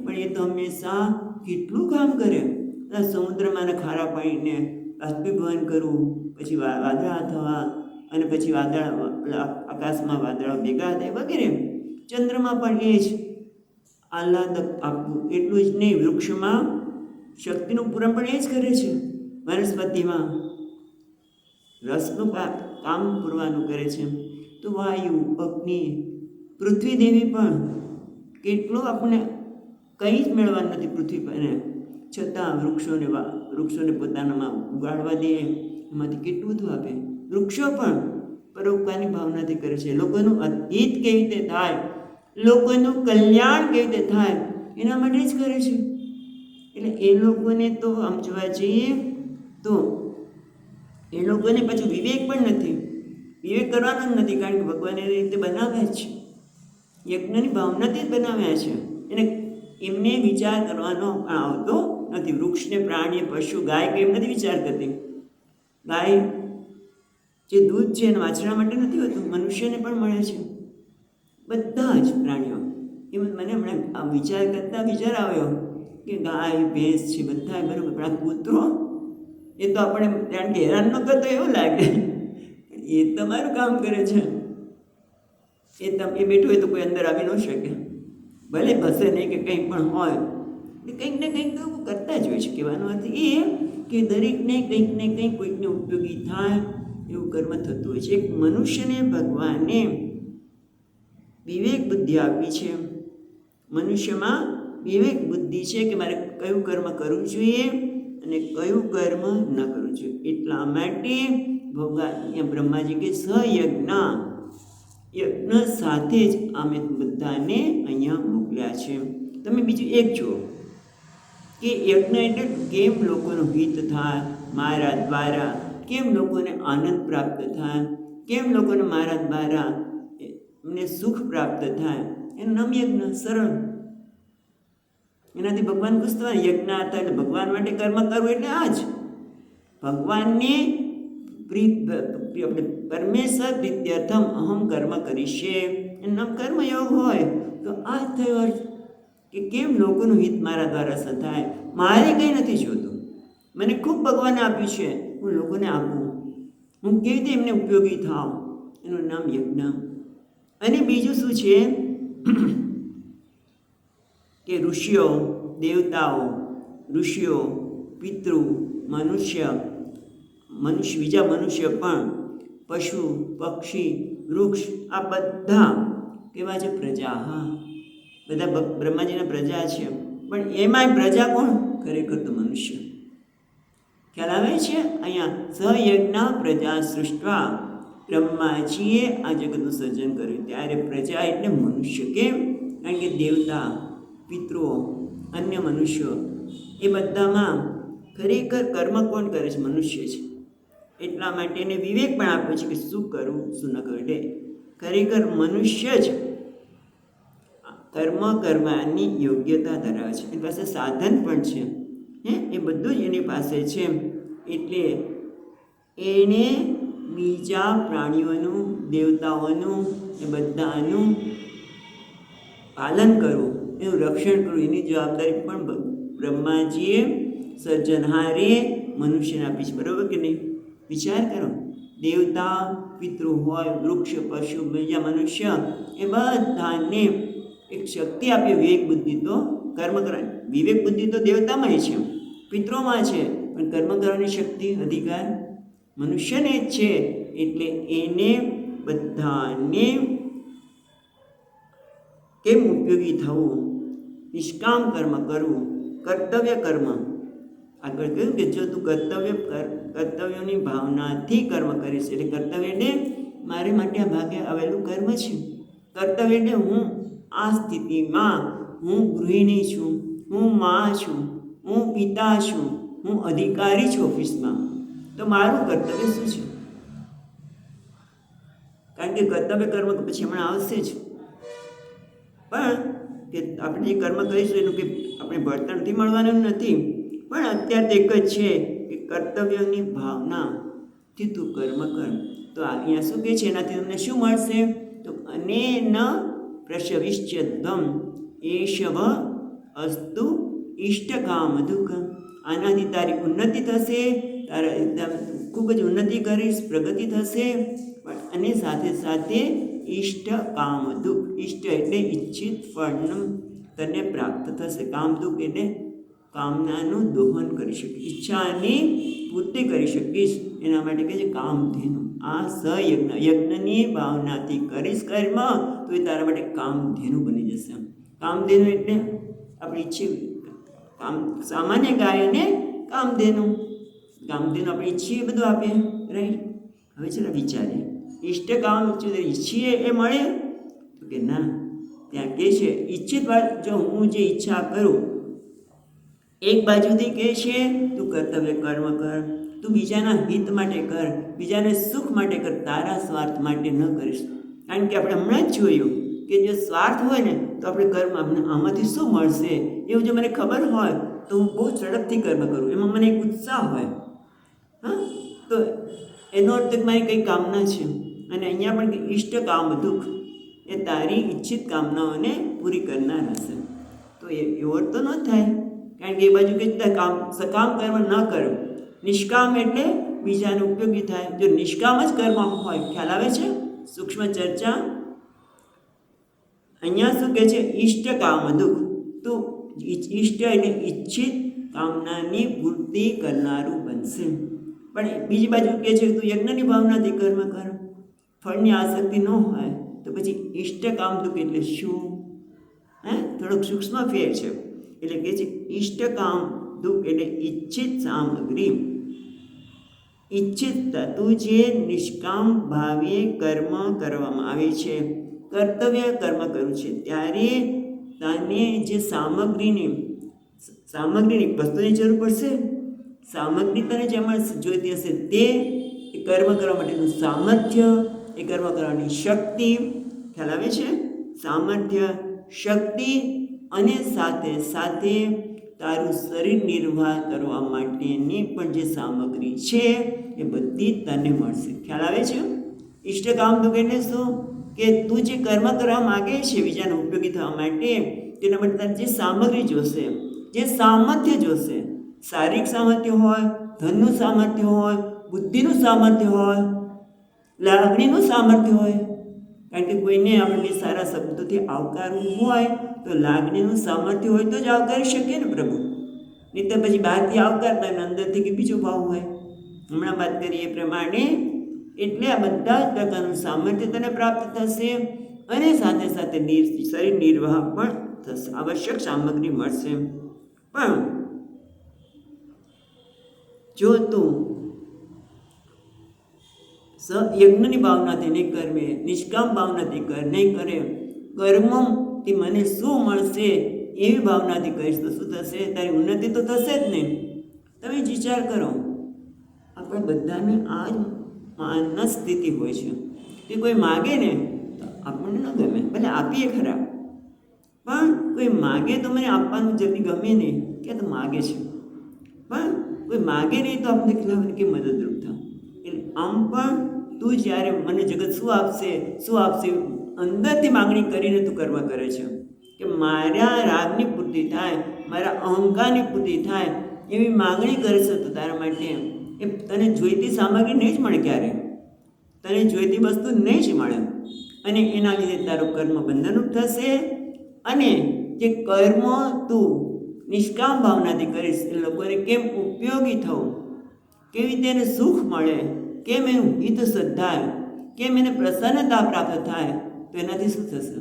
પણ એ તો હંમેશા કેટલું કામ કરે. સમુદ્રમાં ખારા પાણીને બાષ્પીભવન કરવું, પછી વાદળા થવા, અને પછી આકાશમાં વાદળા ભેગા થાય વગેરે. ચંદ્રમાં પણ એ જ આહલાદક આપવું, એટલું જ નહીં, વૃક્ષમાં શક્તિનું પૂરણ પણ એ જ કરે છે. વનસ્પતિમાં રસનું કામ પૂરવાનું કરે છે. તો વાયુ, અગ્નિ, પૃથ્વી દેવી પણ કેટલું આપણે કંઈ જ મેળવવાનું નથી પૃથ્વી પર, છતાં વૃક્ષોને પોતાનામાં ઉગાડવા દે, એમાંથી કેટલું બધું આપે. વૃક્ષો પણ પરોપકારની ભાવનાથી કરે છે. લોકોનું અતીત કેવી રીતે થાય લોકોનું કલ્યાણ કેવી રીતે થાય એના માટે જ કરે છે. એટલે એ લોકોને તો આમ જોવા જઈએ તો એ લોકોને પાછું વિવેક પણ નથી, વિવેક કરવાનો જ નથી, કારણ કે ભગવાને એ રીતે બનાવ્યા છે, યજ્ઞની ભાવનાથી જ બનાવ્યા છે. એને એમને વિચાર કરવાનો પણ આવતો નથી. વૃક્ષને, પ્રાણી, પશુ, ગાય કે એમ નથી વિચાર કરતી. ગાય જે દૂધ છે એને વાછરવા માટે નથી હોતું, મનુષ્યને પણ મળે છે, બધા જ પ્રાણીઓ. એમ મને હમણાં આ વિચાર કરતાં વિચાર આવ્યો કે ગાય, ભેંસ છે બધા બરાબર, પણ આ કૂતરો એ તો આપણે કારણ કે હેરાન ન કરતો એવું લાગે, એ તમારું કામ કરે છે. એ બેઠું હોય તો કોઈ અંદર આવી ન શકે, ભલે ભસે નહીં કે કંઈ પણ હોય, કંઈક ને કંઈક તો કરતા જ હોય છે. કહેવાનો અર્થ એ કે દરેકને કંઈક ને કંઈક કોઈકને ઉપયોગી થાય એવું કર્મ થતું હોય છે. એક મનુષ્યને ભગવાને વિવેક બુદ્ધિ આપી છે. મનુષ્યમાં વિવેક બુદ્ધિ છે કે મારે કયું કર્મ કરવું જોઈએ અને કયું કર્મ ન કરવું જોઈએ. એટલા માટે ભગવાન બ્રહ્માજી કે સયજ્ઞ, યજ્ઞ સાથે જ અમે બધાને અહીંયા મોકલ્યા છે. તમે બીજું એક જુઓ કે યજ્ઞ એટલે કેમ લોકોનું હિત થાય મારા દ્વારા, કેમ લોકોને આનંદ પ્રાપ્ત થાય, કેમ લોકોને મારા દ્વારા એમને સુખ પ્રાપ્ત થાય, એનું નામ યજ્ઞ. સરળ. એનાથી ભગવાન ખુશ થવાય. યજ્ઞ હતા એટલે ભગવાન માટે કર્મ કરવું એટલે આ જ ભગવાનને આપણે પરમેશ્વર પ્રીત્યર્થમ અહમ કર્મ કરીશે, એનું નામ કર્મયોગ હોય. તો આ જ થયો અર્થ કે કેમ લોકોનું હિત મારા દ્વારા સધાય. મારે કંઈ નથી જોતું, મને ખૂબ ભગવાને આપ્યું છે, હું લોકોને આપું, હું કેવી રીતે એમને ઉપયોગી થાઉં, એનું નામ યજ્ઞ. અને બીજું શું છે કે ઋષિઓ, દેવતાઓ, ઋષિઓ, પિતૃ, મનુષ્ય, બીજા મનુષ્ય પણ, પશુ, પક્ષી, વૃક્ષ, આ બધા કેવા છે? પ્રજા. હા, બધા બ્રહ્માજીના પ્રજા છે, પણ એમાંય પ્રજા કોણ? ખરેખર તો મનુષ્ય. ખ્યાલ આવે છે? અહીંયા સયજ્ઞ પ્રજા સૃષ્ટવા, બ્રહ્માજીએ આ જગતનું સર્જન કર્યું ત્યારે પ્રજા એટલે મનુષ્ય. કેમ? કારણ કે દેવતા, પિતૃઓ, અન્ય મનુષ્યો એ બધામાં ખરેખર કર્મ કોણ કરે છે? મનુષ્ય છે. એટલા માટે એને વિવેક પણ આપ્યો છે કે શું કરવું, શું ન કરવું. એટલે ખરેખર મનુષ્ય જ કર્મ કરવાની યોગ્યતા ધરાવે છે. એની પાસે સાધન પણ છે, એ બધું જ એની પાસે છે. એટલે એને બીજા પ્રાણીઓનું, દેવતાઓનું, એ બધાનું પાલન કરવું, એનું રક્ષણ કરવું, એની જવાબદારી પણ બ્રહ્માજીએ સર્જનહારે મનુષ્યને આપી છે. બરાબર કે નહીં? વિચાર કરો. દેવતા, પિતૃ હોય, વૃક્ષ, પશુ, બીજા મનુષ્ય, એ બધાને એક શક્તિ આપી વિવેક બુદ્ધિ તો કર્મ કરવાની. વિવેક બુદ્ધિ તો દેવતામાં છે, પિતૃમાં છે, પણ કર્મ કરવાની શક્તિ, અધિકાર મનુષ્યને જ છે. એટલે એને બધાને કેમ ઉપયોગી થવું, નિષ્કામ કર્મ કરવું, કર્તવ્ય કર્મ. આગળ કહ્યું કે જો તું કર્તવ્યોની ભાવનાથી કર્મ કરીશ, એટલે કર્તવ્ય એટલે મારે માટે આ ભાગે આવેલું કર્મ છે. કર્તવ્ય એટલે હું આ સ્થિતિમાં, હું ગૃહિણી છું, હું મા છું, હું પિતા છું, હું અધિકારી છું ઓફિસમાં, તો મારું કર્તવ્ય શું છે? કારણ કે કર્તવ્ય કર્મ પછી હમણાં આવશે જ. પણ કે આપણે જે કર્મ કરીશું એનું કે આપણે ભળતર નથી મળવાનું નથી, પણ અત્યારે એક જ છે કે કર્તવ્યની ભાવનાથી તું કર્મ કર. તો અહીંયા શું કહે છે? એનાથી તમને શું મળશે? તો અનેન પ્રશવિશ્ચદ્વમ એષવ અસ્તુ ઇષ્ટકામ દુઃખ. આનાથી તારી ઉન્નતિ થશે, તારા એકદમ ખૂબ જ ઉન્નતિ કરીશ, પ્રગતિ થશે, અને સાથે સાથે ઇષ્ટ કામ દુઃખ. ઇષ્ટ એટલે ઈચ્છિત ફળનું તને પ્રાપ્ત થશે. કામ દુઃખ એટલે કામનાનું દોહન કરી શકીશ, ઈચ્છાની પૂર્તિ કરી શકીશ. એના માટે કહે છે કામધેનુ. આ સયજ્ઞ, યજ્ઞની ભાવનાથી કરીશ કર્મ તો એ તારા માટે કામધેનુ બની જશે. કામધેનુ એટલે આપણે ઈચ્છીએ સામાન્ય ગાય અને કામધેનુ. કામધેનુ આપણે ઈચ્છીએ બધું આપે, રાઈટ? હવે ચાલો વિચારીએ, ઇષ્ટકામ ઈચ્છીએ એ મળે? તો કે ના, ત્યાં કહે છે ઈચ્છિત વાત, જો હું જે ઈચ્છા કરું, એક બાજુથી કહે છે તું કર્તવ્ય કર્મ કર, તું બીજાના હિત માટે કર, બીજાને સુખ માટે કર, તારા સ્વાર્થ માટે ન કરીશ. કારણ કે આપણે હમણાં જ જોયું કે જો સ્વાર્થ હોય ને તો આપણે કર્મ આમાંથી શું મળશે એવું જો મને ખબર હોય તો હું બહુ ઝડપથી કર્મ કરું, એમાં મને એક ઉત્સાહ હોય. હા, તો એનો અર્થ મારી કંઈ કામના છે. અને અહીંયા પણ ઈષ્ટ કામ દુઃખ, એ તારી ઈચ્છિત કામનાઓને પૂરી કરનાર હશે. તો એવો અર્થ તો ન થાય, કારણ કે એ બાજુ કે કામ સકામ કર્મ ન કરો, નિષ્કામ એટલે બીજાને ઉપયોગી થાય. જો નિષ્કામ જ કર્મ હોય, ખ્યાલ આવે છે? સૂક્ષ્મ ચર્ચા. અહીંયા શું કહે છે? ઈષ્ટ કામ દુઃખ. તો ઈષ્ટ એટલે ઈચ્છિત કામનાની પૂર્તિ કરનારું બનશે. પણ બીજી બાજુ કહે છે તું યજ્ઞની ભાવનાથી કર્મ કર, ફળની આસક્તિ ન હોય, તો પછી ઈષ્ટ કામ દુઃખ એટલે શું? થોડોક સૂક્ષ્મ ફેર છે. એટલે કહે છે ઈષ્ટ કામ દુઃખ એટલે ઈચ્છિત સામગ્રી, ઈચ્છિત તું જે નિષ્કામ ભાવે કર્મ કરવામાં આવે છે, કર્તવ્ય કર્મ કરવું છે, ત્યારે તને જે સામગ્રીની વસ્તુની જરૂર પડશે, સામગ્રી તને જેમાં જોઈતી હશે તે કર્મ કરવા માટેનું સામર્થ્ય, એ કર્મ કરવાની શક્તિ. ખ્યાલ આવે છે? સામર્થ્ય, શક્તિ અને સાથે સાથે તારું શરીર નિર્વાહ કરવા માટેની પણ જે સામગ્રી છે એ બધી તને મળશે. ખ્યાલ આવે છે? ઈષ્ટકામ દુઃખ એટલે શું? કે તું જે કર્મ કરવા માગે છે બીજાને ઉપયોગી થવા માટે, તેના માટે તારે જે સામગ્રી જોશે, જે સામર્થ્ય જોશે, શારીરિક સામર્થ્ય હોય, ધનનું સામર્થ્ય હોય, બુદ્ધિનું સામર્થ્ય હોય, લાગણીનું સામર્થ્ય હોય. કારણ કે કોઈને આપણે સારા શબ્દોથી આવકારવું હોય તો લાગણીનું સામર્થ્ય હોય તો જ આવકારી શકીએ ને પ્રભુ. નહીં તો પછી બહારથી આવકારતા અને અંદરથી કે બીજો ભાવ હોય. હમણાં વાત કરીએ એ પ્રમાણે એટલે આ બધા જ પ્રકારનું સામર્થ્ય તને પ્રાપ્ત થશે અને સાથે સાથે શરીર નિર્વાહ પણ થશે, આવશ્યક સામગ્રી મળશે. પણ જો તું યજ્ઞની ભાવનાથી નહીં કરવે, નિષ્કામ ભાવનાથી નહીં કરે, કર્મથી મને શું મળશે એવી ભાવનાથી કહીશ તો શું થશે? તારી ઉન્નતિ તો થશે જ નહીં. તમે જ વિચાર કરો, આપણે બધાને આ જ માનસ સ્થિતિ હોય છે કે કોઈ માગે ને તો આપણને ન ગમે, ભલે આપીએ ખરા, પણ કોઈ માગે તો મને આપવાનું જલ્દી ગમે નહીં કે તો માગે છે, પણ કોઈ માગે નહીં તો આપણે ખિલાફ કે મદદરૂપ થાવ. એટલે આમ પણ તું જ્યારે મને જગત શું આપશે અંદરથી માગણી કરીને તું કરવા કરે છે કે મારા રાગની પૂર્તિ થાય, મારા અહંકારની પૂર્તિ થાય એવી માગણી કરે છે. તો તારા માટે એ તને જોઈતી સામગ્રી નહીં જ મળે, ક્યારે તને જોઈતી વસ્તુ નહીં જ મળે. અને એના લીધે તારું કર્મ બંધનરૂપ થશે. અને જે કર્મ તું નિષ્કામ ભાવનાથી કરીશ એ લોકોને કેમ ઉપયોગી થવું, કેવી રીતે એને સુખ મળે, કેમ એનું હિત સધાય, કેમ એને પ્રસન્નતા પ્રાપ્ત થાય, તો એનાથી શું થશે?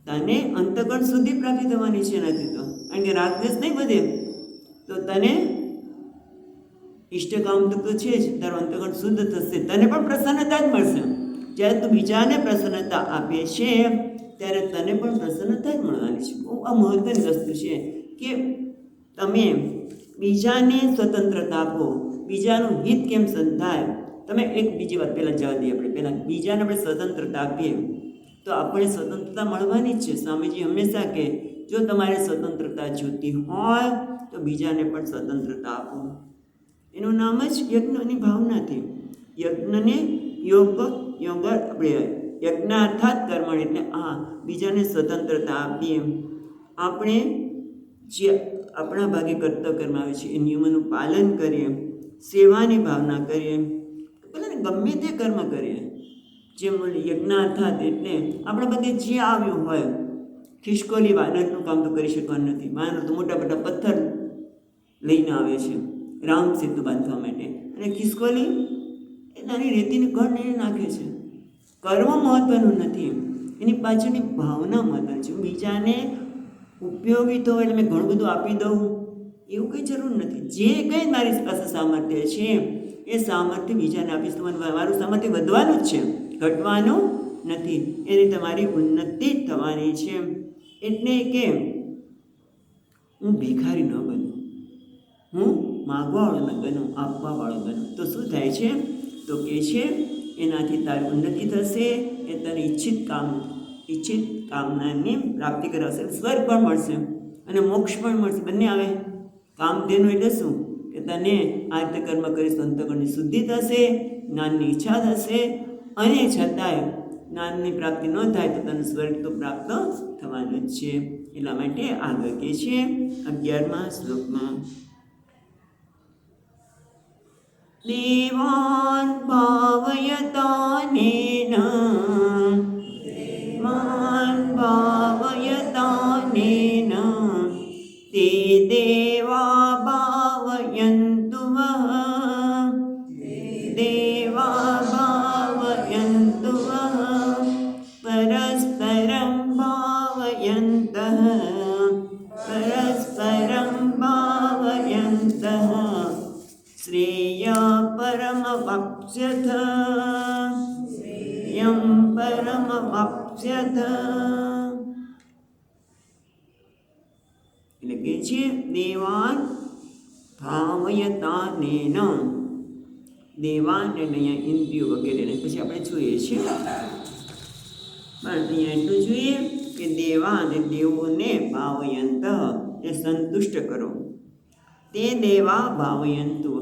તને અંતકણ સુધી પ્રાપ્તિ થવાની છે એનાથી. તો કારણ કે રાગદ્વેષ નહીં વધે તો તને ઈષ્ટકામ દુઃખ તો છે જ, તારું અંતકણ શુદ્ધ થશે, તને પણ પ્રસન્નતા જ મળશે. જ્યારે તું બીજાને પ્રસન્નતા આપે છે ત્યારે તને પણ પ્રસન્નતા જ મળવાની છે. બહુ આ મહત્વની વસ્તુ છે કે તમે બીજાને સ્વતંત્રતા આપો, બીજાનું હિત કેમ સંધાય. તમે એક બીજી વાત પહેલાં જવા દઈએ, આપણે પહેલાં બીજાને આપણે સ્વતંત્રતા આપીએ તો આપણને સ્વતંત્રતા મળવાની જ છે. સ્વામીજી હંમેશા કહે જો તમારે સ્વતંત્રતા જોતી હોય તો બીજાને પણ સ્વતંત્રતા આપો. એનું નામ જ યજ્ઞની ભાવનાથી. યજ્ઞને આપણે યજ્ઞાર્થાત કર્મણ એટલે બીજાને સ્વતંત્રતા આપીએ. આપણે જે આપણા ભાગે કર્તવ્ય કર્મ આવે છે એ નિયમોનું પાલન કરીએ, સેવાની ભાવના કરીએ, ભલે ગમે તે કર્મ કરીએ. જેમ યજ્ઞાર્થાત એટલે આપણા ભાગે જે આવ્યું હોય. ખિસકોલી વાનરનું કામ તો કરી શકવાનું નથી, વાનર તો મોટા મોટા પથ્થર લઈને આવે છે રામ સેતુ બાંધવા માટે, અને ખિસકોલી એ નાની રેતીની કણ એને નાખે છે. કર્મ મહત્વનું નથી, એની પાછળની ભાવના મહત્વની છે. બીજાને ઉપયોગી થયો એટલે મેં ઘણું બધું આપી દઉં એવું કંઈ જરૂર નથી. જે કંઈ મારી પાસે સામર્થ્ય છે એ સામર્થ્ય બીજાને આપીશ તો મારું સામર્થ્ય વધવાનું જ છે, ઘટવાનું નથી. એની તમારી ઉન્નતિ જ થવાની છે. એટલે કે હું ભિખારી ન બનું, હું માગવાવાળો ન બનું, આપવાવાળો બનું. તો શું થાય છે? તો કે છે એનાથી તારી ઉન્નતિ થશે, એ તને ઈચ્છિત કામનાની પ્રાપ્તિ કરાવશે. સ્વર્ગ પણ મળશે અને મોક્ષ પણ મળશે, બંને આવે. કામધેનુ એટલે શું? કે તને આ રીતે કર્મ કરીશ તો અંતઃકરણની શુદ્ધિ થશે, જ્ઞાનની ઈચ્છા થશે, અને છતાંય જ્ઞાનની પ્રાપ્તિ ન થાય તો તને સ્વર્ગ તો પ્રાપ્ત થવાનું જ છે. એટલા માટે આગળ કહે છે 11મા શ્લોકમાં, દેવાન ભાવયતાનેન તે દેવા ભાવયન્તુ પરસ્પરમ ભાવયन्तઃ શ્રેય પરમવાપ્સ્યથ. એટલે કે છે દેવાન ભાવયતાનેન. દેવાન એટલે અહીંયા ઇન્દ્રિયો વગેરે, પછી આપણે જોઈએ છીએ, પણ અહીંયા એટલું જોઈએ કે દેવાન દેવોને ભાવયંત એ સંતુષ્ટ કરો. તે દેવા ભાવયંતુ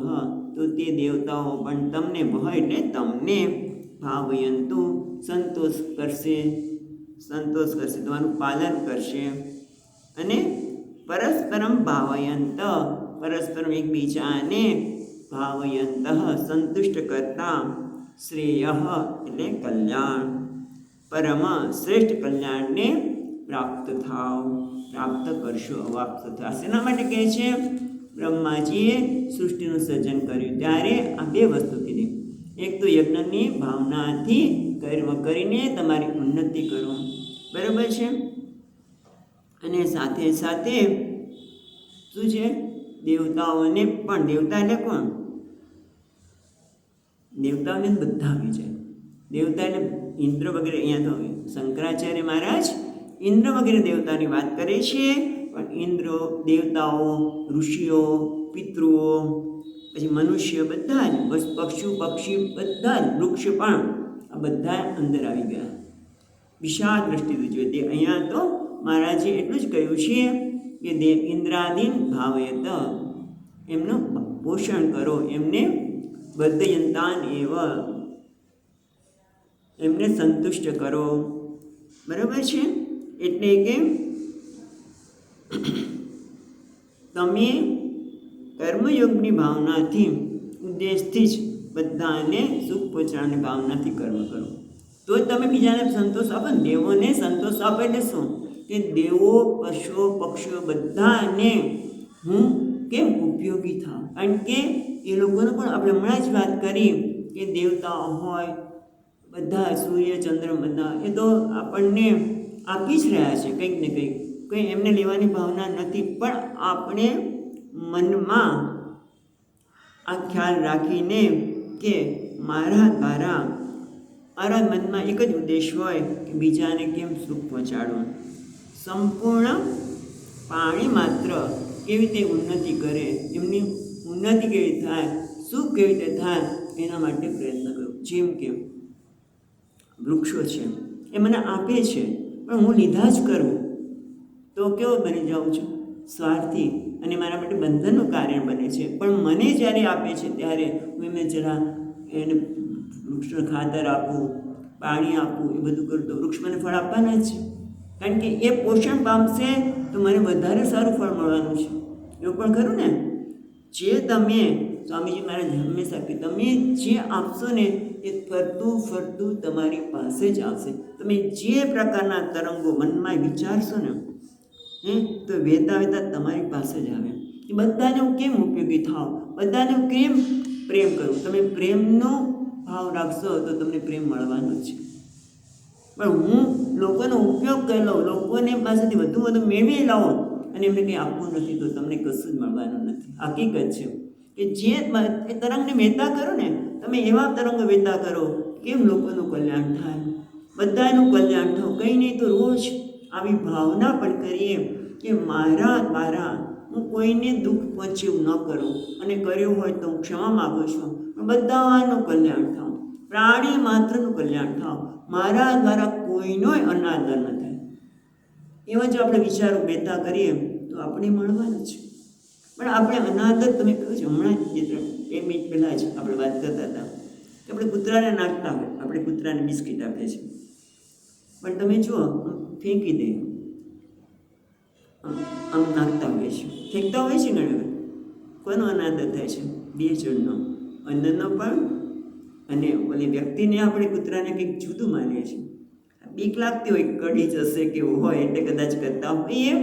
તો તે દેવતાઓ પણ તમને એટલે તમને ભાવયંતુ સંતોષ કરશે, તમારું પાલન કરશે. અને પરસ્પરમ ભાવયંત, પરસ્પરમ એકબીજાને ભાવયંત સંતુષ્ટ કરતા, શ્રેય એટલે કલ્યાણ, પરમ શ્રેષ્ઠ કલ્યાણને પ્રાપ્ત કરશો, અવાપ્ત થશે. એના માટે કહે છે બ્રહ્માજીએ સૃષ્ટિનું સર્જન કર્યું ત્યારે આ બે વસ્તુ કીધી. એક તો યજ્ઞની ભાવનાથી કર્મ કરીને તમારી ઉન્નતિ કરો, બરાબર છે. અને સાથે સાથે શું છે? દેવતાઓને પણ, દેવતા એટલે કોણ? દેવતાઓને બધા આવી જાય. દેવતા એટલે ઇન્દ્ર વગેરે. અહીંયા તો શંકરાચાર્ય મહારાજ ઇન્દ્ર વગેરે દેવતાની વાત કરે છે, પણ ઇન્દ્ર, દેવતાઓ, ઋષિઓ, પિતૃઓ, પછી મનુષ્ય, બધા જ પક્ષી બધા જ, વૃક્ષ પણ, આ બધા અંદર આવી ગયા. વિશાળ દ્રષ્ટિથી જોઈએ. અહીંયા તો મહારાજે એટલું જ કહ્યું છે કે ઇન્દ્રાદીન ભાવયત, એમનું પોષણ કરો, એમને વર્ધયંતાન એવ, એમને સંતુષ્ટ કરો, બરાબર છે. એટલે કે તમે કર્મયોગની ભાવનાથી, ઉદ્દેશથી જ બધાને સુખ પહોંચાડવાની ભાવનાથી કર્મ કરો, તો તમે બીજાને સંતોષ આપો. દેવોને સંતોષ આપો એટલે શું? કે દેવો, પશુઓ, પક્ષીઓ બધાને હું કેમ ઉપયોગી થાવ. કારણ કે એ લોકોને પણ આપણે હમણાં જ વાત કરી કે દેવતાઓ હોય, બધા સૂર્ય ચંદ્ર બધા એ તો આપણને આપી જ રહ્યા છે કંઈક ને કંઈક. કંઈ એમને લેવાની ભાવના નથી, પણ આપણે મનમાં આ ખ્યાલ રાખીને કે મારા મનમાં એક જ ઉદ્દેશ હોય કે બીજાને કેમ સુખ પહોંચાડવું. સંપૂર્ણ પાણી માત્ર કેવી રીતે ઉન્નતિ કરે, એમની ઉન્નતિ કેવી થાય, સુખ કેવી રીતે થાય, એના માટે પ્રયત્ન કરું. જેમ કે વૃક્ષો છે, એ મને આપે છે, પણ હું લીધા જ કરું તો કેવો બની જાઉં છું? સ્વાર્થી, અને મારા માટે બંધનનું કારણ બને છે. પણ મને જ્યારે આપે છે ત્યારે હું એમને જરા એને વૃક્ષનું ખાતર આપું, પાણી આપું, એ બધું કરું તો વૃક્ષ મને ફળ આપવાના જ છે. કારણ કે એ પોષણ પામશે તો મને વધારે સારું ફળ મળવાનું છે. એવું પણ ખરું ને? જે તમે, સ્વામીજી મહારાજ હંમેશા કે તમે જે આપશો ને એ ફરતું તમારી પાસે જ આવશે. તમે જે પ્રકારના તરંગો મનમાં વિચારશો ને તો વહેતા તમારી પાસે જ આવે. એ બધાને હું કેમ ઉપયોગી થાવ, બધાને હું કેમ પ્રેમ કરું. તમે પ્રેમનો ભાવ રાખશો તો તમને પ્રેમ મળવાનો જ છે. પણ હું લોકોનો ઉપયોગ કરી લઉં, લોકોને પાસેથી વધુ મેળવી લાવો અને એમને કંઈ આપવું નથી તો તમને કશું જ મળવાનું નથી. હકીકત છે કે જે એ તરંગને વહેતા કરો ને, તમે એવા તરંગો વહેતા કરો કેમ લોકોનું કલ્યાણ થાય. બધાનું કલ્યાણ થાવ. કંઈ નહીં તો રોજ આવી ભાવના પણ કરીએ કે મારા દ્વારા હું કોઈને દુઃખ પહોંચ્યું ન કરું, અને કર્યું હોય તો હું ક્ષમા માગું છું, પણ બધાનું કલ્યાણ થાવ, પ્રાણી માત્રનું કલ્યાણ થાવ, મારા દ્વારા કોઈનો અનાદર ન થાય. એવા જો આપણે વિચારો બેતા કરીએ તો આપણે મળવાનું છે. પણ આપણે અનાદર, તમે કહો છો હમણાં જ 2 મિનિટ પહેલાં જ આપણે વાત કરતા હતા કે આપણે કૂતરાને નાખતા હોય, આપણે કૂતરાને બિસ્કિટ આપીએ છીએ, પણ તમે જુઓ ફેંકી દે, આમ નાખતા હોય છે, ફેંકતા હોય છે. ઘણી વાર કોનો અનાદર થાય છે? 2 જણનો, અંદરનો પણ અને ઓલી વ્યક્તિને આપણે કૂતરાને કંઈક જુદું માનીએ છીએ. બીક લાગતી હોય, કડી જશે કેવું હોય એટલે કદાચ કરતા હોઈએ,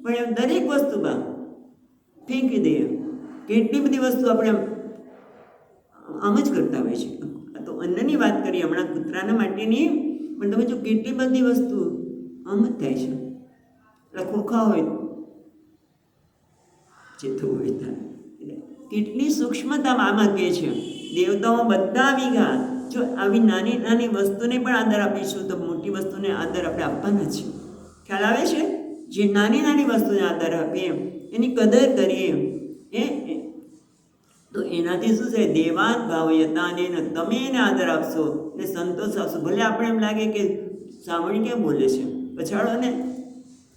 પણ દરેક વસ્તુમાં ફેંકી દઈએ. કેટલી બધી વસ્તુ આપણે આમ જ કરતા હોય છે. તો અન્નની વાત કરીએ હમણાં કૂતરાના માટેની, પણ તમે જો કેટલી બધી વસ્તુ આમ જ થાય છે. ખોખા હોય જે થવું હોય થાય, કેટલી સૂક્ષ્મતા આમાં કહે છે. દેવતાઓ બધા આવી ગયા. જો આવી નાની નાની વસ્તુને પણ આદર આપીશું તો મોટી વસ્તુને આદર આપણે આપવાના છે. ખ્યાલ આવે છે? જે નાની નાની વસ્તુને આદર આપીએ, એની કદર કરીએ, તો એનાથી શું છે? દેવાન ભાવયતાને તમે એને આદર આપશો ને સંતોષ આપશો. ભલે આપણે એમ લાગે કે સાંભળી કેમ બોલે છે, પછાડો ને,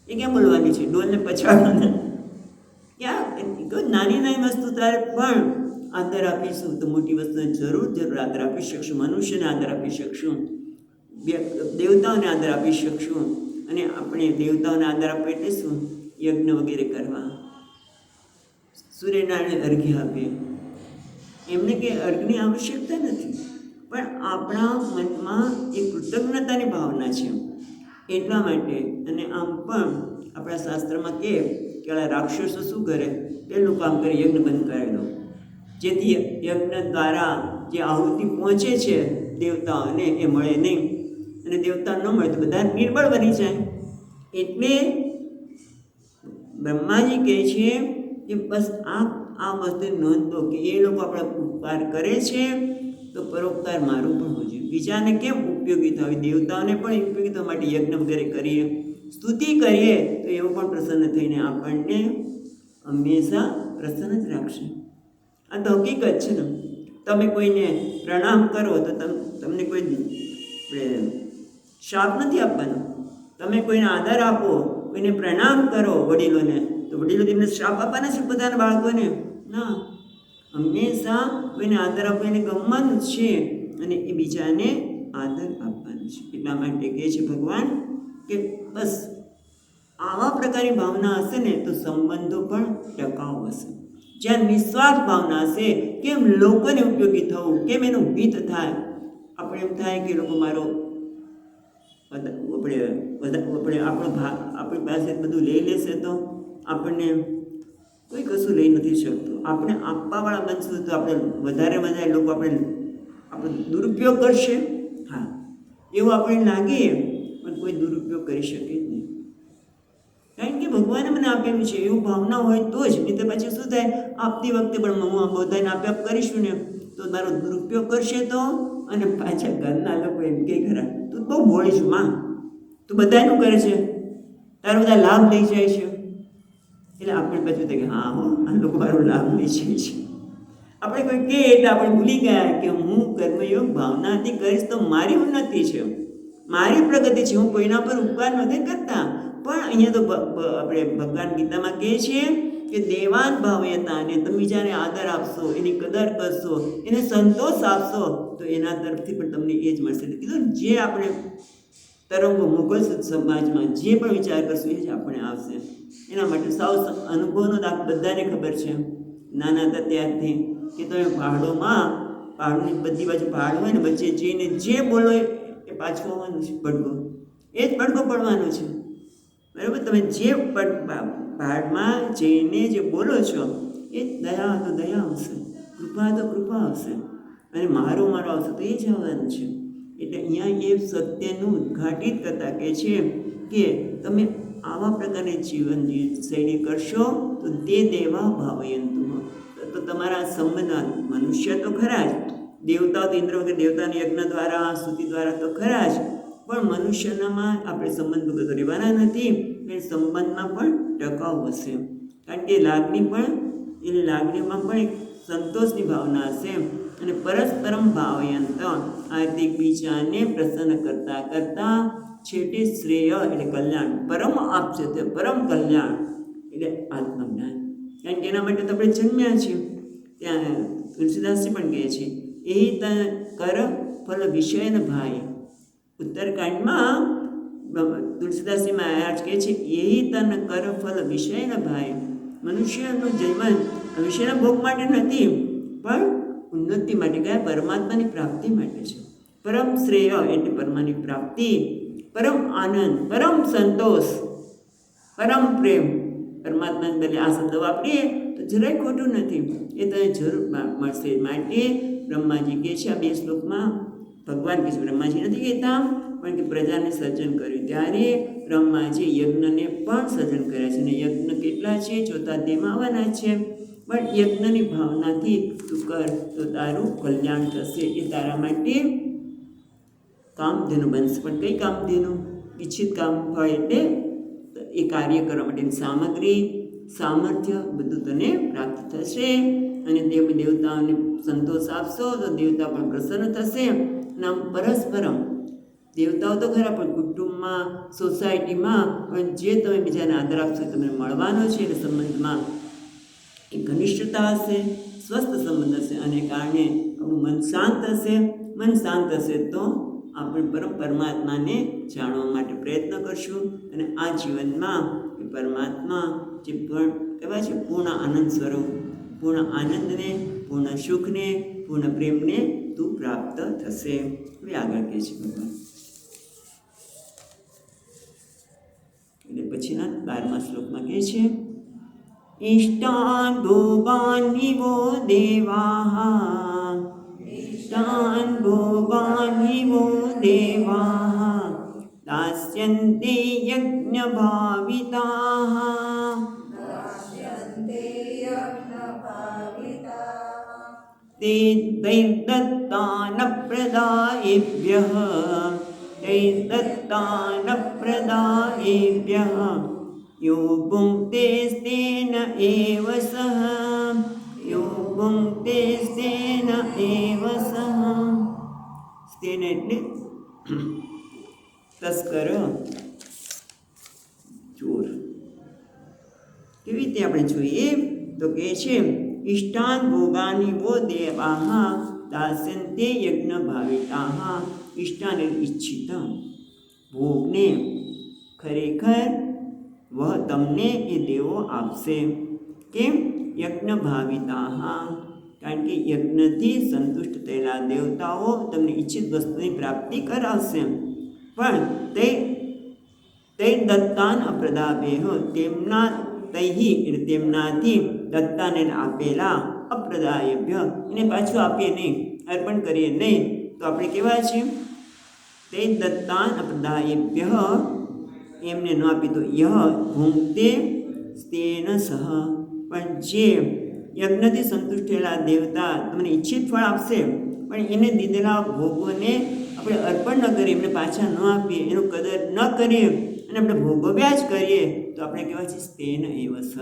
એ કેમ બોલવાની છે? ડોલને પછાડો ને. ક્યાં નાની નાની વસ્તુ તારે પણ આદર આપીશું તો મોટી વસ્તુને જરૂર આદર આપી શકશું. મનુષ્યને આદર આપી શકશું, દેવતાઓને આદર આપી શકશું. અને આપણે દેવતાઓને આદર આપીએ એટલે શું? યજ્ઞ વગેરે કરવા, સૂર્યનારાયણ અર્ઘ્ય આપીએ, એમને કંઈ અર્ઘની આવશ્યકતા નથી, પણ આપણા મનમાં એ કૃતજ્ઞતાની ભાવના છે એટલા માટે. અને આમ પણ આપણા શાસ્ત્રમાં કહે કે રાક્ષસો શું કરે? પહેલું કામ કરે, યજ્ઞ બંધ કરાવી દો, જેથી યજ્ઞ દ્વારા જે આહુતિ પહોંચે છે દેવતાઓને એ મળે નહીં, અને દેવતા ન મળે તો બધા નિર્બળ બની જાય. એટલે બ્રહ્માજી કહે છે કે બસ આ વસ્તુ નોંધો કે એ લોકો આપણા ઉપકાર કરે છે તો પરોપકાર મારું પણ હોવું જોઈએ. બીજાને કેમ ઉપયોગી થવી? દેવતાઓને પણ ઉપયોગી થવા માટે યજ્ઞ વગેરે કરીએ, સ્તુતિ કરીએ, તો એવું પણ પ્રસન્ન થઈને આપણને હંમેશા પ્રસન્ન જ રાખશે. આ તો હકીકત છે ને. તમે કોઈને પ્રણામ કરો તો તમને કોઈ શાપ નથી આપવાનો. તમે કોઈને આદર આપો, કોઈને પ્રણામ કરો વડીલોને, તો વડીલો તેમને શાપ આપવાના છે પોતાના બાળકોને? ના. હંમેશા કોઈને આદર આપો એને ગમવાનું જ છે, અને એ બીજાને આદર આપવાનું છે. એટલા માટે કહે છે ભગવાન કે બસ આવા પ્રકારની ભાવના હશે ને તો સંબંધો પણ ટકાઉ હશે. જ્યાં નિસ્વાર્થ ભાવના હશે, કેમ લોકોને ઉપયોગી થવું, કેમ એનું હિત થાય. આપણે એમ થાય કે લોકો મારો આપણી પાસે બધું લઈ લેશે તો આપણને કોઈ કશું લઈ નથી શકતું. આપણે આપવાવાળા બનશું તો આપણે વધારે લોકો આપણો દુરુપયોગ કરશે. હા, એવું આપણે લાગે, પણ કોઈ દુરુપયોગ કરી શકે જ નહીં. કારણ કે ભગવાને મને આપેલું છે એવું ભાવના હોય તો જ. નહીં તો પછી શું થાય? આપતી વખતે પણ હું બધાને આપ કરીશું ને તો મારો દુરુપયોગ કરશે તો, અને પાછા ઘરના લોકો એમ કે ખરા તું બહુ ભોળી છું માં, તું બધાનું કરે છે, તારો બધા લાભ લઈ જાય છે. એટલે આપણે પાછું થાય કે હા હો, આ લોકો મારો લાભ લઈ જાય છે. આપણે કોઈ કહે એટલે આપણે ભૂલી ગયા કે હું કર્મયોગ ભાવનાથી કરીશ તો મારી ઉન્નતિ છે, મારી પ્રગતિ છે. હું કોઈના પર ઉપકાર નથી કરતા. પણ અહીંયા તો આપણે ભગવાન ગીતામાં કહે છે કે દેવાન ભાવયતા, અને તમે બીજાને આદર આપશો, એની કદર કરશો, એને સંતોષ આપશો તો એના તરફથી પણ તમને એ જ મળશે. કીધું જે આપણે તરંગો મોકલશું સમાજમાં, જે પણ વિચાર કરશું એ જ આપણે આવશે. એના માટે સાવ અનુભવનો દાખ બધાને ખબર છે નાના હતા ત્યારથી કે તમે પહાડોની બધી બાજુ પહાડ હોય ને, વચ્ચે જઈને જે બોલો એ પાછું આવવાનું છે. પડઘો એ જ પડઘો પડવાનો છે. બરાબર? તમે જે પહાડમાં જઈને જે બોલો છો એ દયા તો દયા આવશે, કૃપા તો કૃપા આવશે, અને મારો આવશે તો એ જ આવવાનું છે. એટલે અહીંયા એ સત્યનું ઉદ્ઘાટિત કરતા કહે છે કે તમે આવા પ્રકારની જીવન શૈલી કરશો તો તે દેવા ભાવયંતુ, તો તમારા સંબંધ મનુષ્ય તો ખરા જ, દેવતાઓ તો ઇન્દ્ર વગેરે દેવતાના યજ્ઞ દ્વારા સ્તુતિ દ્વારા તો ખરા જ, પણ મનુષ્યનામાં આપણે સંબંધ વગર રહેવાના નથી, એટલે સંબંધમાં પણ ટકાઉ હશે. કારણ કે લાગણીમાં પણ એક સંતોષની ભાવના હશે અને પરસ્પરમ ભાવયંત આ એકબીજાને પ્રસન્ન કરતા કરતા છેવટે શ્રેય એટલે કલ્યાણ પરમ આપશે, તે પરમ કલ્યાણ એટલે આત્મજ્ઞાન. કારણ કે એના માટે તો આપણે જન્મ્યા છીએ. ત્યાં તુલસીદાસજી પણ કહે છે, એ તન કર ફલ વિષયન ભાઈ. ઉત્તરકાંડમાં તુલસીદાસજી મહારાજ કહે છે, એ તન કર ફલ વિષયન ભાઈ. મનુષ્યનું જીવન વિષયના ભોગ માટે નથી, પણ ઉન્નતિ માટે, કયા પરમાત્માની પ્રાપ્તિ માટે છે. પરમ શ્રેય એટલે પરમાની પ્રાપ્તિ, પરમ આનંદ, પરમ સંતોષ, પરમ પ્રેમ. પરમાત્માને બદલે આ શબ્દ વાપરીએ તો જરાય ખોટું નથી, એ તને જરૂર મળશે. માટે બ્રહ્માજી કહે છે આ 2 શ્લોકમાં, ભગવાન કહે છે, બ્રહ્માજી નથી કહેતા, પણ કે પ્રજાને સર્જન કર્યું ત્યારે બ્રહ્માજી યજ્ઞને પણ સર્જન કર્યા છે. અને યજ્ઞ કેટલા છે? 4થા અધ્યાયમાં આવવાના છે. પણ યજ્ઞની ભાવનાથી તું કર તો તારું કલ્યાણ થશે. એ તારા માટે કામધેનુ બનશે. પણ કઈ કામધેનુ? ઈચ્છિત કામ હોય એટલે એ કાર્ય કરવા માટેની સામગ્રી, સામર્થ્ય બધું તને પ્રાપ્ત થશે. અને દેવતાઓને સંતોષ આપશો તો દેવતા પણ પ્રસન્ન થશે. નામ પરસ્પરમ, દેવતાઓ તો ખરા, પણ કુટુંબમાં, સોસાયટીમાં પણ જે તમે બીજાને આદર આપશો તમને મળવાનો છે. એટલે સંબંધમાં એ ઘનિષ્ઠતા હશે, સ્વસ્થ સંબંધ હશે, અને કારણે આપણું મન શાંત હશે. મન શાંત હશે તો આપણે પરમાત્માને જાણવા માટે પ્રયત્ન કરશું. અને આ જીવનમાં એ પરમાત્મા જે પણ કહેવાય છે પૂર્ણ આનંદ સ્વરૂપ, પૂર્ણ આનંદને, પૂર્ણ સુખને, પૂર્ણ પ્રેમને તું પ્રાપ્ત થશે. હવે આગળ કહે છે ભગવાન. એટલે પછીના 12મા શ્લોકમાં કહે છે, ઇષ્ટાન ભોગાન વિવો દેવાહ, ઇષ્ટાન ભોગાન વિવો દેવાહ, દાસ્યન્તે યજ્ઞ ભાવિતાહ, તે દત્તાન પ્રદાયેભ્યઃ, તે દત્તાન પ્રદાયેભ્યઃ, યો ભુંક્તે સ્તેન એવ સઃ, યો ભુંક્તે સ્તેન એવ સઃ. સ્તેન એટલે તસ્કર, ચોર. કેવી રીતે આપણે જોઈએ તો કહે છે, ઇષ્ટાન ભોગાની વો દેવાહ દાસ્યન્તે યજ્ઞ ભાવિતાહ. ઇષ્ટાન ઈચ્છિત, ભોગને ખરેખર વહ તમને એ દેવો આપશે. કેમ? યજ્ઞ ભાવિતાહ, કારણ કે યજ્ઞથી સંતુષ્ટ થયેલા દેવતાઓ તમને ઈચ્છિત વસ્તુની પ્રાપ્તિ કરાવશે. પણ તે દત્તાન અપ્રદાભેહ, તેમના તૈહી એટલે તેમનાથી દત્તાને આપેલા અપ્રદાયેભ્ય એને પાછું આપીએ નહીં, અર્પણ કરીએ નહીં તો આપણે કેવા છીએ? તે દત્તાન અપ્રદાયેભ્ય, એમને ન આપી તો યહ ભુંક્તે સ્તેન સહ, પણ જે યજ્ઞથી સંતુષ્ટ થયેલા દેવતા તમને ઈચ્છિત ફળ આપશે, પણ એને દીધેલા ભોગોને આપણે અર્પણ ન કરીએ, એમને પાછા ન આપીએ, એનું કદર ન કરીએ અને આપણે ભોગવ્યા જ કરીએ તો આપણે કહેવાય છે સ્તેન એવ સહ.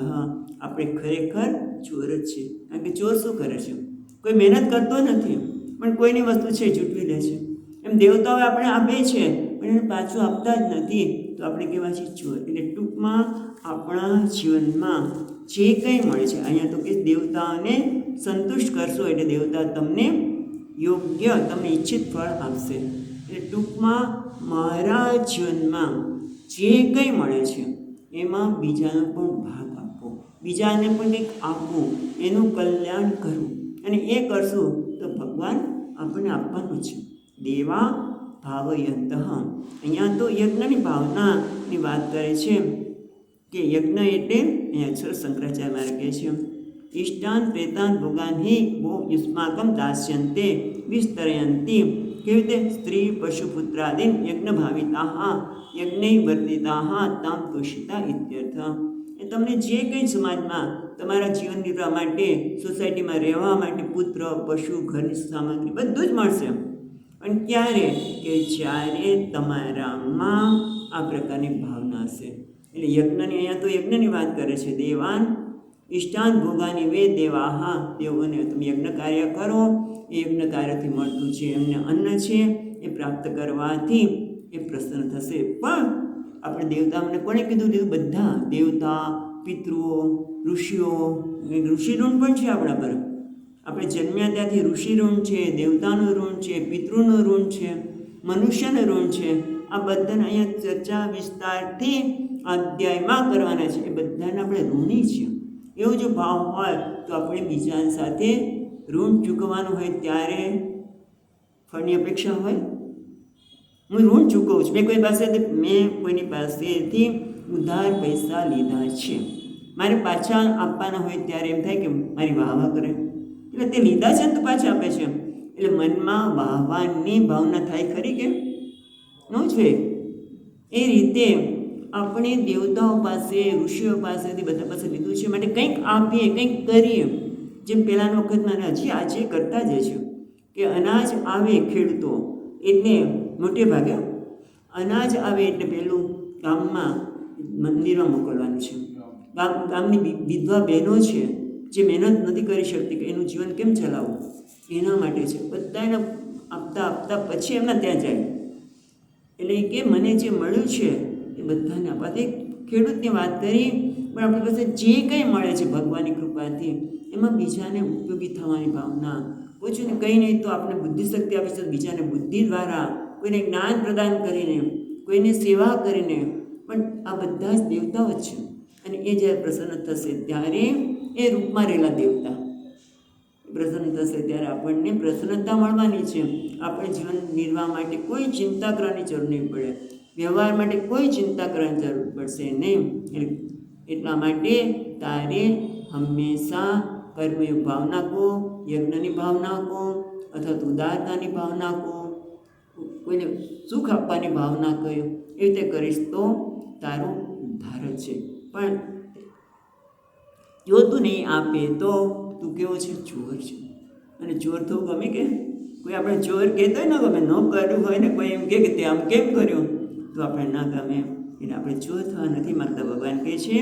આપણે ખરેખર ચોર જ છે. કારણ કે ચોર શું કરે છે? કોઈ મહેનત કરતો નથી, પણ કોઈની વસ્તુ છે જૂટવી લે છે. એમ દેવતાઓ આપણે આપે છે પણ એને પાછું આપતા જ નથી, તો આપણે કહેવાય છે ચોર. એટલે ટૂંકમાં આપણા જીવનમાં જે કંઈ મળે છે, અહીંયા તો કે દેવતાઓને સંતુષ્ટ કરશો એટલે દેવતા તમને યોગ્ય, તમને ઈચ્છિત ફળ આપશે. એટલે ટૂંકમાં મારા જીવનમાં જે કંઈ મળે છે એમાં બીજાનો પણ ભાગ આપવો, બીજાને પણ કંઈક આપવું, એનું કલ્યાણ કરવું. અને એ કરશું તો ભગવાન આપણને આપવાનું છે. દેવા ભાવયંત. અહીંયા તો યજ્ઞની ભાવનાની વાત કરે છે કે યજ્ઞ એટલે અહીંયા અક્ષર શંકરાચાર્ય મારે કહે છે, ઇષ્ટાન પ્રેતાન ભોગાન હિ ભો યુષ્માકમ દાસ્યન્તે વિસ્તરયંતી. કેવી રીતે? સ્ત્રી પશુપુત્રાદીન યજ્ઞ ભાવિતાહ યજ્ઞૈ વર્તિતાહ તામ તોષિતા ઇત્યર્થ. એ તમને જે કંઈ સમાજમાં તમારા જીવન નિર્વાહ માટે, સોસાયટીમાં રહેવા માટે પુત્ર, પશુ, ઘરની સામગ્રી બધું જ મળશે. પણ ક્યારે કે જ્યારે તમારામાં આ પ્રકારની ભાવના હશે. એટલે યજ્ઞની, અહીંયા તો યજ્ઞની વાત કરે છે. દેવાન ઇષ્ટાન ભોગાની વે દેવાહા, દેવોને તમે યજ્ઞ કાર્ય કરો, એ યજ્ઞ કાર્યથી મળતું છે એમને અન્ન છે, એ પ્રાપ્ત કરવાથી એ પ્રસન્ન થશે. પણ આપણે દેવતાઓને કોણે કીધું? બધા દેવતા, પિતૃઓ, ઋષિઓ, ઋષિ ઋણ પણ છે આપણા પર. આપણે જન્મ્યા ત્યાંથી ઋષિ ઋણ છે, દેવતાનું ઋણ છે, પિતૃનું ઋણ છે, મનુષ્યનું ઋણ છે. આ બધાને અહીંયા ચર્ચા વિસ્તારથી અધ્યાયમાં કરવાના છે. એ બધાને આપણે ઋણી છીએ. એવો જો ભાવ હોય તો આપણે બીજા સાથે ઋણ ચૂકવવાનું હોય ત્યારે ફળની અપેક્ષા હોય. હું ઋણ ચૂકવું છું. મેં કોઈની પાસેથી ઉધાર પૈસા લીધા છે, મારે પાછા આપવાના હોય ત્યારે એમ થાય કે મારી વાહ કરે. એટલે તે લીધા છે ને તો પાછા આપે છે. એટલે મનમાં વાહવાની ભાવના થાય ખરી કે ન જોઈએ? એ રીતે આપણે દેવતાઓ પાસે, ઋષિઓ પાસેથી બધા પાસે લીધું છે માટે કંઈક આપીએ, કંઈક કરીએ. જેમ પહેલાંના વખતમાં હજી આજે કરતા જ છે કે અનાજ આવે ખેડૂતો એટલે મોટે ભાગે અનાજ આવે એટલે પહેલું ગામમાં મંદિરમાં મોકલવાનું છે. ગામની વિધવા બહેનો છે જે મહેનત નથી કરી શકતી કે એનું જીવન કેમ ચલાવવું, એના માટે છે. બધાને આપતા આપતા પછી એમના ત્યાં જાય. એટલે કે મને જે મળ્યું છે એ બધાને આપવાથી ખેડૂતની વાત કરી. પણ આપણી પાસે જે કંઈ મળે છે ભગવાનની કૃપાથી એમાં બીજાને ઉપયોગી થવાની ભાવના. પૂછ્યું ને કંઈ નહીં તો આપણે બુદ્ધિશક્તિ આપી છે, બીજાને બુદ્ધિ દ્વારા, કોઈને જ્ઞાન પ્રદાન કરીને, કોઈને સેવા કરીને. પણ આ બધા જ દેવતાઓ જ છે. અને એ જ્યારે પ્રસન્ન થશે ત્યારે એ રૂપમાં રહેલા દેવતા પ્રસન્ન થશે ત્યારે આપણને પ્રસન્નતા મળવાની છે. આપણે જીવન નિર્વાહ માટે કોઈ ચિંતા કરવાની જરૂર નહીં પડે, વ્યવહાર માટે કોઈ ચિંતા કરવાની જરૂર પડશે નહીં. એટલા માટે તારે હંમેશા કર્મયોગ ભાવના કો, યજ્ઞની ભાવના કો, અથવા તો ઉદારતાની ભાવના કો, કોઈને સુખ આપવાની ભાવના કહ્યું, એ રીતે કરીશ તો તારો ઉદ્ધાર જ છે. પણ જો તું નહીં આપે તો તું કેવો છે? ચોર છે. અને ચોર થવું ગમે કે? કોઈ આપણે ચોર કહેતો હોય ને ગમે, ન કર્યું હોય ને કોઈ એમ કે તે આમ કેમ કર્યું તો આપણે ના ગમે. એટલે આપણે ચોર થવા નથી માગતા. ભગવાન કહે છે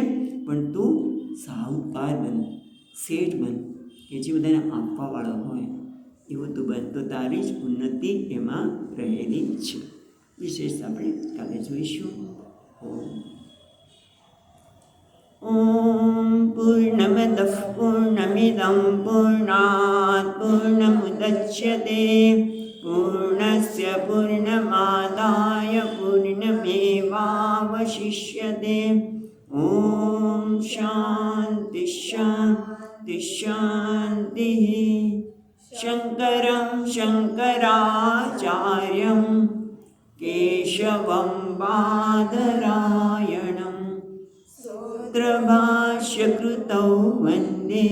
પણ તું સાહુકાર બન, શેઠ બન, કે જે બધાને આપવાવાળો હોય એવો તું બન, તો તારી જ ઉન્નતિ એમાં રહેલી છે. વિશેષ આપણે કાલે જોઈશું. ઓમ પૂર્ણમદઃ પૂર્ણમિદં પૂર્ણાત પૂર્ણમુદચ્યતે પૂર્ણસ્ય પૂર્ણમાદાય પૂર્ણમેવાવશિષ્યતે. ઓમ શાંતિ શાંતિ શાંતિ. શંકરં શંકરાચાર્યં કેશવં બાદરાયણં સૂત્રભાષ્યકૃતૌ વંદે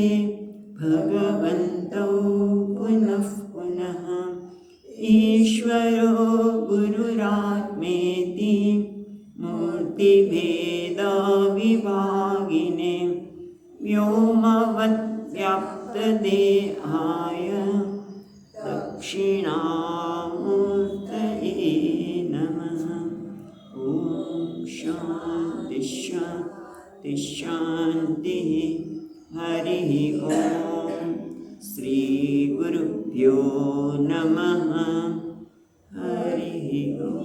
ભગવन्तौ પુનઃ પુનઃ. ઈશ્વરો ગુરુરાત્મેતિ મૂર્તિભેદવિભાગિને વ્યોમવદ્વ્યાપ્તદેહાય દક્ષિણામૂર્તયે નમઃ. ઓમ શાંતિ શાંતિ શાંતિ. હરિ ઓમ. શ્રી ગુરુભ્યો નમઃ. હરિ ઓમ.